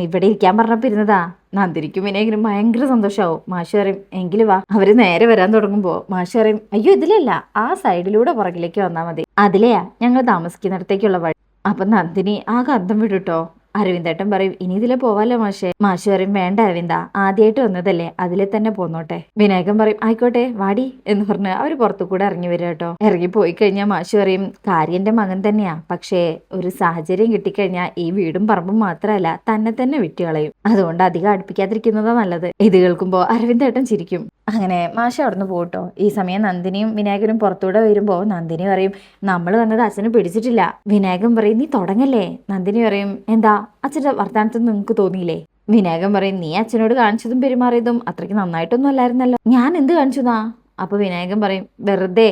ഇവിടെ ഇരിക്കാൻ പറഞ്ഞപ്പോ ഇരുന്നതാ. നന്ദിനിക്കും വിനായകനും ഭയങ്കര സന്തോഷാവും. മാഷ് പറയും, എങ്കിലും വാ. അവര് നേരെ വരാൻ തുടങ്ങുമ്പോ മാഷ് പറയും, അയ്യോ ഇതിലല്ല, ആ സൈഡിലൂടെ പുറകിലേക്ക് വന്നാൽ മതി, അതിലെയാ ഞങ്ങൾ താമസിക്കുന്നിടത്തേക്കുള്ള വഴി. അപ്പൊ നന്ദിനി ആകെ അന്തം വിടുട്ടോ. അരവിന്ദേട്ടൻ പറയും, ഇനി ഇതിലെ പോവാലോ മാഷെ? മാഷ് പറയും, വേണ്ട അരവിന്ദ, ആദ്യമായിട്ട് വന്നതല്ലേ, അതിലെ തന്നെ പോന്നോട്ടെ. വിനായകൻ പറയും, ആയിക്കോട്ടെ വാടി എന്ന് പറഞ്ഞ് അവര് പുറത്തു കൂടെ ഇറങ്ങി വരിക കേട്ടോ. ഇറങ്ങി പോയി കഴിഞ്ഞാൽ മാഷ് പറയും, കാര്യന്റെ മകൻ തന്നെയാ, പക്ഷേ ഒരു സാഹചര്യം കിട്ടിക്കഴിഞ്ഞാൽ ഈ വീടും പറമ്പും മാത്രമല്ല തന്നെ വിറ്റുകളയും, അതുകൊണ്ട് അധികം അടുപ്പിക്കാതിരിക്കുന്നതാ നല്ലത്. ഇത് കേൾക്കുമ്പോ അരവിന്ദേട്ടൻ ചിരിക്കും. അങ്ങനെ മാഷ അവിടുന്ന് പോട്ടോ. ഈ സമയം നന്ദിനിയും വിനായകനും പുറത്തൂടെ വരുമ്പോൾ നന്ദിനി പറയും, നമ്മൾ വന്നത് അച്ഛനെ പിടിച്ചിട്ടില്ല. വിനായകൻ പറയും, നീ തുടങ്ങല്ലേ. നന്ദിനി പറയും, എന്താ അച്ഛൻ്റെ വർത്തമാനത്തിൽ നിങ്ങൾക്ക് തോന്നിയില്ലേ? വിനായകൻ പറയും, നീ അച്ഛനോട് കാണിച്ചതും പെരുമാറിയതും അത്രയ്ക്ക് നന്നായിട്ടൊന്നും അല്ലായിരുന്നല്ലോ. ഞാൻ എന്ത് കാണിച്ചതാ? അപ്പൊ വിനായകൻ പറയും, വെറുതെ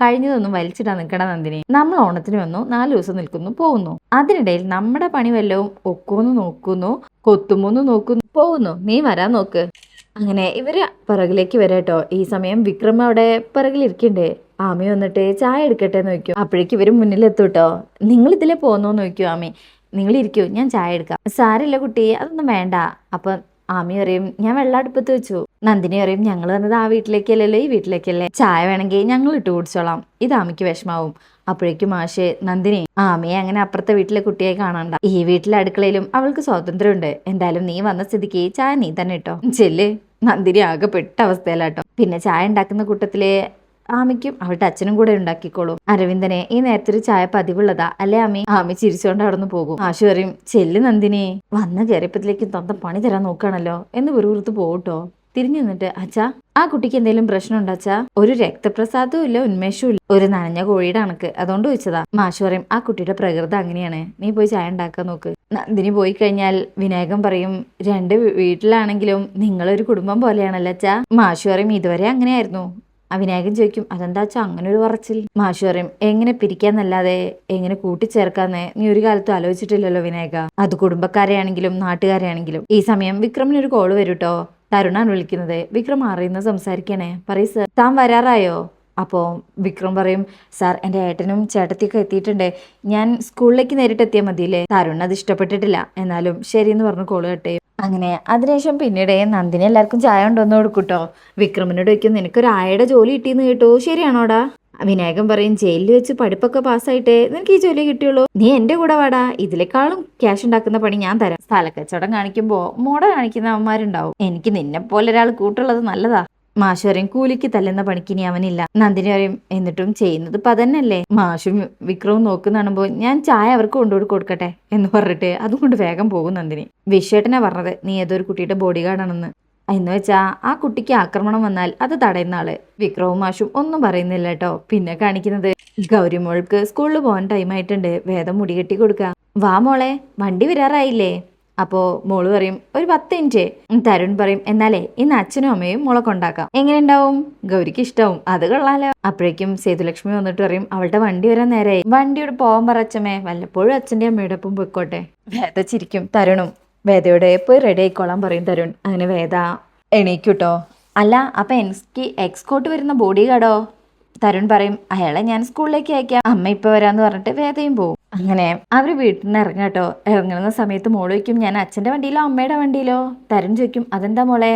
കഴിഞ്ഞതൊന്നും വലിച്ചിടാൻ നിൽക്കണ നന്ദിനി. നമ്മൾ ഓണത്തിന് വന്നു, 4 ദിവസം നിൽക്കുന്നു, പോകുന്നു. അതിനിടയിൽ നമ്മുടെ പണി വല്ലവും ഒക്കുമെന്ന് നോക്കുന്നു, കൊത്തുമോന്ന് നോക്കുന്നു, പോകുന്നു. നീ വരാൻ നോക്ക്. അങ്ങനെ ഇവര് പിറകിലേക്ക് വരാട്ടോ. ഈ സമയം വിക്രം അവിടെ പിറകിലിരിക്കണ്ടേ. ആമി വന്നിട്ട് ചായ എടുക്കട്ടെ എന്ന് ചോദിക്കും. അപ്പോഴേക്കും ഇവര് മുന്നിലെത്തൂട്ടോ. നിങ്ങൾ ഇതിലെ പോന്നോന്ന് ചോദിക്കും ആമി. നിങ്ങൾ ഇരിക്കൂ, ഞാൻ ചായ എടുക്കാം. സാരില്ല കുട്ടി, അതൊന്നും വേണ്ട. അപ്പൊ ആമി പറയും, ഞാൻ വെള്ളം അടുപ്പത്ത് വെച്ചു. നന്ദിനി പറയും, ഞങ്ങൾ വന്നത് ആ വീട്ടിലേക്കല്ലല്ലോ, ഈ വീട്ടിലേക്കല്ലേ, ചായ വേണമെങ്കിൽ ഞങ്ങൾ ഇട്ട് കുടിച്ചോളാം, ഇത് ആമിക്ക് വിഷമാവും. അപ്പോഴേക്കും മാഷെ, നന്ദിനി ആമിയെ അങ്ങനെ അപ്പുറത്തെ വീട്ടിലെ കുട്ടിയായി കാണണ്ട. ഈ വീട്ടിലെ അടുക്കളയിലും അവൾക്ക് സ്വാതന്ത്ര്യമുണ്ട്. എന്തായാലും നീ വന്ന സ്ഥിതിക്ക് ചായ നീ തന്നെ ഇട്ടോ, ചെല്ല്. നന്ദിനി ആകെ പെട്ട അവസ്ഥയിലാട്ടോ. പിന്നെ ചായ ഉണ്ടാക്കുന്ന കൂട്ടത്തിലെ ആമിക്കും അവളുടെ അച്ഛനും കൂടെ ഉണ്ടാക്കിക്കോളും. അരവിന്ദനെ ഈ നേരത്തൊരു ചായ പതിവുള്ളതാ അല്ലേ ആമി? ആമി ചിരിച്ചുകൊണ്ട് അവിടെ നിന്ന് പോകും. ആശു പറയും, ചെല്ല് നന്ദിനി, വന്ന് കയറിയപ്പത്തിലേക്ക് സ്വന്തം പണി തരാൻ നോക്കുകയാണല്ലോ എന്ന് വെറുതെ പോകട്ടോ. തിരിഞ്ഞു നിന്നിട്ട്, അച്ഛാ ആ കുട്ടിക്ക് എന്തെങ്കിലും പ്രശ്നം ഉണ്ടോ അച്ഛാ? ഒരു രക്തപ്രസാദവും ഇല്ല, ഉന്മേഷവും ഇല്ല, ഒരു നനഞ്ഞ കോഴിയുടെ കണക്ക്, അതുകൊണ്ട് ചോദിച്ചതാ. മാഷു പറയും, ആ കുട്ടിയുടെ പ്രകൃതം അങ്ങനെയാണ്, നീ പോയി ചായ ഉണ്ടാക്കാൻ നോക്ക്. നന്ദിനി പോയി കഴിഞ്ഞാൽ വിനായകൻ പറയും, രണ്ട് വീട്ടിലാണെങ്കിലും നിങ്ങളൊരു കുടുംബം പോലെയാണല്ലോ അച്ഛാ. മാഷു പറയും, ഇതുവരെ അങ്ങനെയായിരുന്നു. വിനായകൻ ചോദിക്കും, അതെന്താ വെച്ചാൽ അങ്ങനെ ഒരു പറച്ചിൽ? മാഷു പറയും, എങ്ങനെ പിരിക്കാന്നല്ലാതെ എങ്ങനെ കൂട്ടിച്ചേർക്കാന്ന് നീ ഒരു കാലത്തും ആലോചിച്ചിട്ടില്ലല്ലോ വിനായക, അത് കുടുംബക്കാരെയാണെങ്കിലും നാട്ടുകാരെയാണെങ്കിലും. ഈ സമയം വിക്രമിനൊരു കോള് വരൂട്ടോ. തരുണാണ് വിളിക്കുന്നത്. വിക്രം അറിയുന്ന സംസാരിക്കണേ. പറയ് സർ, താൻ വരാറായോ? അപ്പോൾ വിക്രം പറയും, സാർ എൻ്റെ ഏട്ടനും ചേട്ടത്തിയൊക്കെ എത്തിയിട്ടുണ്ട്, ഞാൻ സ്കൂളിലേക്ക് നേരിട്ട് എത്തിയാൽ മതിയില്ലേ? തരുൺ അത് ഇഷ്ടപ്പെട്ടിട്ടില്ല. എന്നാലും ശരിയെന്ന് പറഞ്ഞു കോള് കട്ട് ചെയ്യും. അങ്ങനെ അതിനുശേഷം പിന്നീട് നന്ദിനി എല്ലാവർക്കും ചായ കൊണ്ടുവന്ന് കൊടുക്കൂട്ടോ. വിക്രമിനോട് വയ്ക്കും, നിനക്കൊരു ആയയുടെ ജോലി കിട്ടിയെന്ന് കേട്ടോ, ശരിയാണോടാ? വിനായകൻ പറയും, ജയിലിൽ വെച്ച് പഠിപ്പൊക്കെ പാസ്സായിട്ടേ നിനക്ക് ഈ ജോലി കിട്ടിയുള്ളൂ, നീ എന്റെ കൂടെ വാടാ, ഇതിലേക്കാളും ക്യാഷ് ഉണ്ടാക്കുന്ന പണി ഞാൻ തരാം. സ്ഥലക്കച്ചവടം കാണിക്കുമ്പോ മോട കാണിക്കുന്ന അവന്മാരുണ്ടാവും, എനിക്ക് നിന്നെ പോലെ ഒരാൾ കൂട്ടുള്ളത് നല്ലതാ. മാഷു പറയും, കൂലിക്ക് തല്ലുന്ന പണിക്ക് ഇനി അവനില്ല. നന്ദിനി പറയും, എന്നിട്ടും ചെയ്യുന്നത് ഇപ്പൊ അതന്നെയല്ലേ? മാഷും വിക്രവും നോക്കുന്നാണുമ്പോ ഞാൻ ചായ അവർക്ക് കൊണ്ടുപോയി കൊടുക്കട്ടെ എന്ന് പറഞ്ഞിട്ട് അതും കൊണ്ട് വേഗം പോകും നന്ദിനി. വിശ്വേട്ടനാ പറഞ്ഞത് നീ ഏതൊരു കുട്ടിയുടെ ബോഡി ഗാർഡാണെന്ന്. എന്ന് വെച്ചാ ആ കുട്ടിക്ക് ആക്രമണം വന്നാൽ അത് തടയുന്ന ആള്. വിക്രവും മാഷും ഒന്നും പറയുന്നില്ല കേട്ടോ. പിന്നെ കാണിക്കുന്നത്, ഗൗരിമോൾക്ക് സ്കൂളിൽ പോകാൻ ടൈം ആയിട്ടുണ്ട്, വേദം മുടി കെട്ടി കൊടുക്കാം, വാ മോളെ വണ്ടി വരാറായില്ലേ? അപ്പോ മോള് പറയും, ഒരു 10 മിനിറ്റ്. തരുൺ പറയും, എന്നാലേ ഇന്ന് അച്ഛനും അമ്മയും മോളെ കൊണ്ടാക്കാം, എങ്ങനെ ഉണ്ടാവും? ഗൗരിക്ക് ഇഷ്ടാവും, അത് കൊള്ളാലോ. അപ്പോഴേക്കും സേതുലക്ഷ്മി വന്നിട്ട് പറയും, അവളുടെ വണ്ടി വരാൻ നേരായി, വണ്ടിയോട് പോകാൻ പറ അച്ഛമ്മേ, വല്ലപ്പോഴും അച്ഛൻ്റെ അമ്മയുടെ ഒപ്പം പോയിക്കോട്ടെ. വേദ ചിരിക്കും. തരുണും വേദയോടെ പോയി റെഡി ആയിക്കോളാൻ പറയും തരുൺ. അങ്ങനെ വേദ എണീക്കൂട്ടോ. അല്ല അപ്പൊ എനിക്ക് എക്സ്കോട്ട് വരുന്ന ബോഡി ഗാർഡോ? തരുൺ പറയും, അയാളെ ഞാൻ സ്കൂളിലേക്ക് അയക്കാം, അമ്മ ഇപ്പൊ വരാന്ന് പറഞ്ഞിട്ട് വേദയും പോവും. അങ്ങനെ അവര് വീട്ടിൽ നിന്ന് ഇറങ്ങാട്ടോ. ഇറങ്ങുന്ന സമയത്ത് മോള് ചോദിക്കും, ഞാൻ അച്ഛൻ്റെ വണ്ടിയിലോ അമ്മയുടെ വണ്ടിയിലോ? തരുൺ ചോദിക്കും, അതെന്താ മോളെ?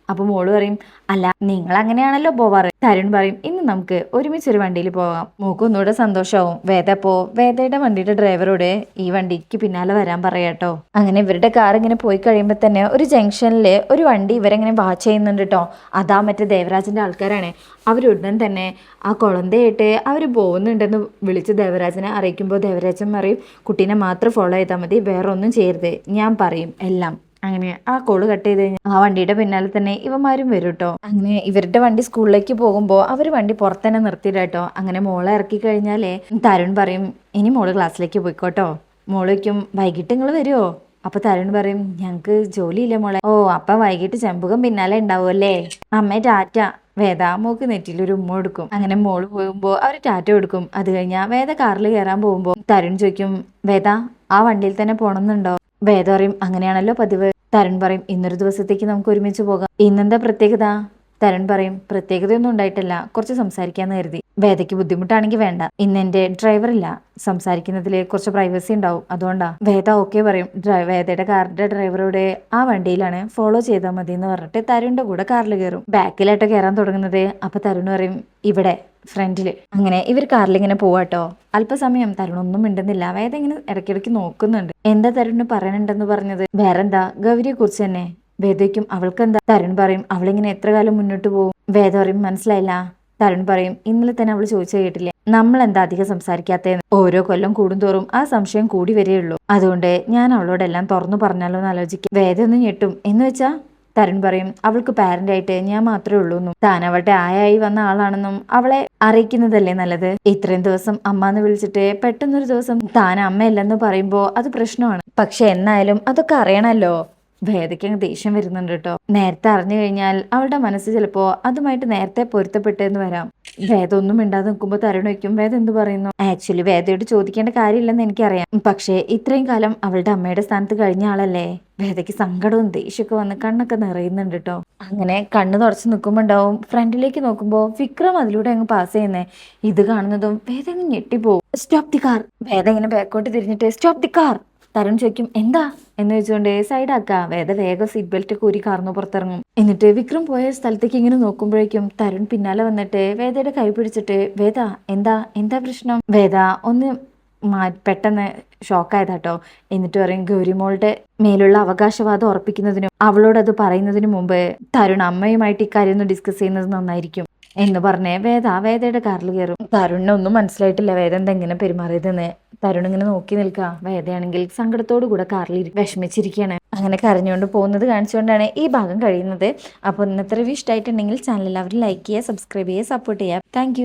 അപ്പൊ മോള് പറയും, അല്ല നിങ്ങൾ അങ്ങനെയാണല്ലോ പോവാറ്. തരുൺ പറയും, ഇന്ന് നമുക്ക് ഒരുമിച്ചൊരു വണ്ടിയിൽ പോകാം, മൂക്കൊന്നുകൂടെ സന്തോഷമാവും. വേദയുടെ വണ്ടിയുടെ ഡ്രൈവറോട് ഈ വണ്ടിക്ക് പിന്നാലെ വരാൻ പറയാട്ടോ. അങ്ങനെ ഇവരുടെ കാർ ഇങ്ങനെ പോയി കഴിയുമ്പോൾ തന്നെ ഒരു ജംഗ്ഷനിൽ ഒരു വണ്ടി ഇവരെങ്ങനെ വാച്ച് ചെയ്യുന്നുണ്ട് കേട്ടോ. അതാ മറ്റേ ദേവരാജന്റെ ആൾക്കാരാണ്. അവരുടൻ തന്നെ ആ കുളന്തയായിട്ട് അവർ പോകുന്നുണ്ടെന്ന് വിളിച്ച് ദേവരാജനെ അറിയിക്കുമ്പോൾ ദേവരാജൻ പറയും, കുട്ടീനെ മാത്രം ഫോളോ ചെയ്താൽ മതി, വേറെ ഒന്നും ചെയ്യരുത്, ഞാൻ പറയും എല്ലാം. അങ്ങനെ ആ കോള് കട്ട് ചെയ്ത് കഴിഞ്ഞാൽ ആ വണ്ടിയുടെ പിന്നാലെ തന്നെ ഇവന്മാരും വരും കേട്ടോ. അങ്ങനെ ഇവരുടെ വണ്ടി സ്കൂളിലേക്ക് പോകുമ്പോൾ അവർ വണ്ടി പുറത്ത് തന്നെ നിർത്തിയിട്ടോ. അങ്ങനെ മോളെ ഇറക്കി കഴിഞ്ഞാലേ തരുൺ പറയും, ഇനി മോള് ക്ലാസ്സിലേക്ക് പോയിക്കോട്ടോ. മോള് വയ്ക്കും, വൈകിട്ട് നിങ്ങൾ വരുമോ? അപ്പൊ തരുൺ പറയും, ഞങ്ങക്ക് ജോലിയില്ല മോളെ. ഓ അപ്പൊ വൈകിട്ട് ചെമ്പുകം പിന്നാലെ ഉണ്ടാവുമല്ലേ? അമ്മേ ടാറ്റ. വേദ മോക്ക് നെറ്റിലൊരു ഉമ്മ കൊടുക്കും. അങ്ങനെ മോള് പോകുമ്പോൾ അവർ ടാറ്റ കൊടുക്കും. അത് കഴിഞ്ഞാൽ വേദ കാറിൽ കയറാൻ പോകുമ്പോൾ തരുൺ ചോദിക്കും, വേദ ആ വണ്ടിയിൽ തന്നെ പോണമെന്നുണ്ടോ? വേദ പറയും, അങ്ങനെയാണല്ലോ പതിവ്. തരുൺ പറയും, ഇന്നൊരു ദിവസത്തേക്ക് നമുക്ക് ഒരുമിച്ച് പോകാം, ഇന്നെന്താ പ്രത്യേകത? തരുൺ പറയും, പ്രത്യേകതയൊന്നും ഉണ്ടായിട്ടില്ല, കുറച്ച് സംസാരിക്കാന്ന് കരുതി. വേദയ്ക്ക് ബുദ്ധിമുട്ടാണെങ്കിൽ വേണ്ട, ഇന്ന് എന്റെ ഡ്രൈവറില്ല, സംസാരിക്കുന്നതിൽ കുറച്ച് പ്രൈവസി ഉണ്ടാവും, അതുകൊണ്ടാ. വേദ ഓക്കെ പറയും. വേദയുടെ കാറിന്റെ ഡ്രൈവറോട് ആ വണ്ടിയിലാണ്, ഫോളോ ചെയ്താൽ മതി എന്ന് പറഞ്ഞിട്ട് തരുണിന്റെ കൂടെ കാറിൽ കയറും. ബാക്കിലായിട്ട് കയറാൻ തുടങ്ങുന്നത്. അപ്പൊ തരുൺ പറയും, ഇവിടെ ഫ്രണ്ടില്. അങ്ങനെ ഇവർ കാറിലിങ്ങനെ പോവാട്ടോ. അല്പസമയം തരുൺ ഒന്നും മിണ്ടുന്നില്ല. വേദ ഇങ്ങനെ ഇടയ്ക്കിടയ്ക്ക് നോക്കുന്നുണ്ട്. എന്താ തരുണിന് പറയാനുണ്ടെന്ന് പറഞ്ഞത്? വേറെന്താ, ഗൗരിയെ കുറിച്ച് തന്നെ. വേദയ്ക്കും അവൾക്കെന്താ? തരുൺ പറയും, അവളിങ്ങനെ എത്ര കാലം മുന്നോട്ട് പോകും? വേദ പറയും, മനസ്സിലായില്ല. തരുൺ പറയും, ഇന്നലെ തന്നെ അവൾ ചോദിച്ചു കേട്ടില്ലേ, നമ്മൾ എന്താ അധികം സംസാരിക്കാത്തേന്ന്? ഓരോ കൊല്ലം കൂടുന്തോറും ആ സംശയം കൂടി വരികയുള്ളൂ, അതുകൊണ്ട് ഞാൻ അവളോടെല്ലാം തുറന്നു പറഞ്ഞാലോ എന്ന് ആലോചിക്കും. വേദ ഒന്നും ഞെട്ടും. എന്ന് വെച്ചാ തരുൺ പറയും അവൾക്ക് പാരന്റ് ആയിട്ട് ഞാൻ മാത്രമേ ഉള്ളൂ എന്നും താൻ അവളുടെ ആയായി വന്ന ആളാണെന്നും അവളെ അറിയിക്കുന്നതല്ലേ നല്ലത്. ഇത്രയും ദിവസം അമ്മ എന്ന് വിളിച്ചിട്ട് പെട്ടെന്നൊരു ദിവസം താൻ അമ്മയല്ലെന്ന് പറയുമ്പോ അത് പ്രശ്നമാണ്. പക്ഷെ എന്നായാലും അതൊക്കെ അറിയണല്ലോ. വേദയ്ക്ക് അങ്ങ് ദേഷ്യം വരുന്നുണ്ട് കേട്ടോ. നേരത്തെ അറിഞ്ഞു കഴിഞ്ഞാൽ അവളുടെ മനസ്സ് ചിലപ്പോ അതുമായിട്ട് നേരത്തെ പൊരുത്തപ്പെട്ടെന്ന് വരാം. വേദ ഒന്നും മിണ്ടാതെ നിൽക്കുമ്പോൾ തരുൺ വയ്ക്കും വേദ എന്ത് പറയുന്നു. ആക്ച്വലി വേദയോട് ചോദിക്കേണ്ട കാര്യമില്ലെന്ന് എനിക്കറിയാം. പക്ഷേ ഇത്രയും കാലം അവളുടെ അമ്മയുടെ സ്ഥാനത്ത് കഴിഞ്ഞ ആളല്ലേ. വേദയ്ക്ക് സങ്കടവും ദേഷ്യമൊക്കെ വന്ന് കണ്ണൊക്കെ നിറയുന്നുണ്ട് കേട്ടോ. അങ്ങനെ കണ്ണ് തുടച്ച് നിൽക്കുമ്പോണ്ടാവും ഫ്രണ്ടിലേക്ക് നോക്കുമ്പോൾ വിക്രം അതിലൂടെ അങ്ങ് പാസ് ചെയ്യുന്നേ. ഇത് കാണുന്നതും വേദ അങ്ങ് ഞെട്ടിപ്പോവും. Stop the car. വേദ ഇങ്ങനെ ബാക്കോട്ട് തിരിഞ്ഞിട്ട് സ്റ്റോപ്പ് ദി കാർ. തരുൺ ചോദിക്കും എന്താ എന്ന് വെച്ചുകൊണ്ട് സൈഡാക്ക. വേദ വേഗം സീറ്റ് ബെൽറ്റ് ഒക്കെ ഊരി കാർന്ന് പുറത്തിറങ്ങും. എന്നിട്ട് വിക്രം പോയ സ്ഥലത്തേക്ക് ഇങ്ങനെ നോക്കുമ്പോഴേക്കും തരുൺ പിന്നാലെ വന്നിട്ട് വേദയുടെ കൈ പിടിച്ചിട്ട് വേദ എന്താ എന്താ പ്രശ്നം. വേദ ഒന്ന് പെട്ടെന്ന് ഷോക്കായതാട്ടോ. എന്നിട്ട് പറയും ഗൗരിമോളുടെ മേലുള്ള അവകാശവാദം ഉറപ്പിക്കുന്നതിനും അവളോട് അത് പറയുന്നതിനു മുമ്പ് തരുൺ അമ്മയുമായിട്ട് ഇക്കാര്യം ഒന്ന് ഡിസ്കസ് ചെയ്യുന്നത് നന്നായിരിക്കും എന്ന് പറഞ്ഞ് വേദയുടെ കാറിൽ കയറും. തരുണിനൊന്നും മനസ്സിലായിട്ടില്ല വേദ എന്തെങ്ങനെ പെരുമാറിയതെന്ന്. തരുൺ ഇങ്ങനെ നോക്കി നിൽക്കുക. വേദയാണെങ്കിൽ സങ്കടത്തോടു കൂടെ കാറിൽ വിഷമിച്ചിരിക്കുകയാണ്. അങ്ങനെ കരഞ്ഞുകൊണ്ട് പോകുന്നത് കാണിച്ചുകൊണ്ടാണ് ഈ ഭാഗം കഴിയുന്നത്. അപ്പോൾ ഇന്നത്തെ റിവ്യൂ ഇഷ്ടമായിട്ടുണ്ടെങ്കിൽ ചാനൽ എല്ലാവരും ലൈക്ക് ചെയ്യുക, സബ്സ്ക്രൈബ് ചെയ്യുക, സപ്പോർട്ട് ചെയ്യുക. താങ്ക്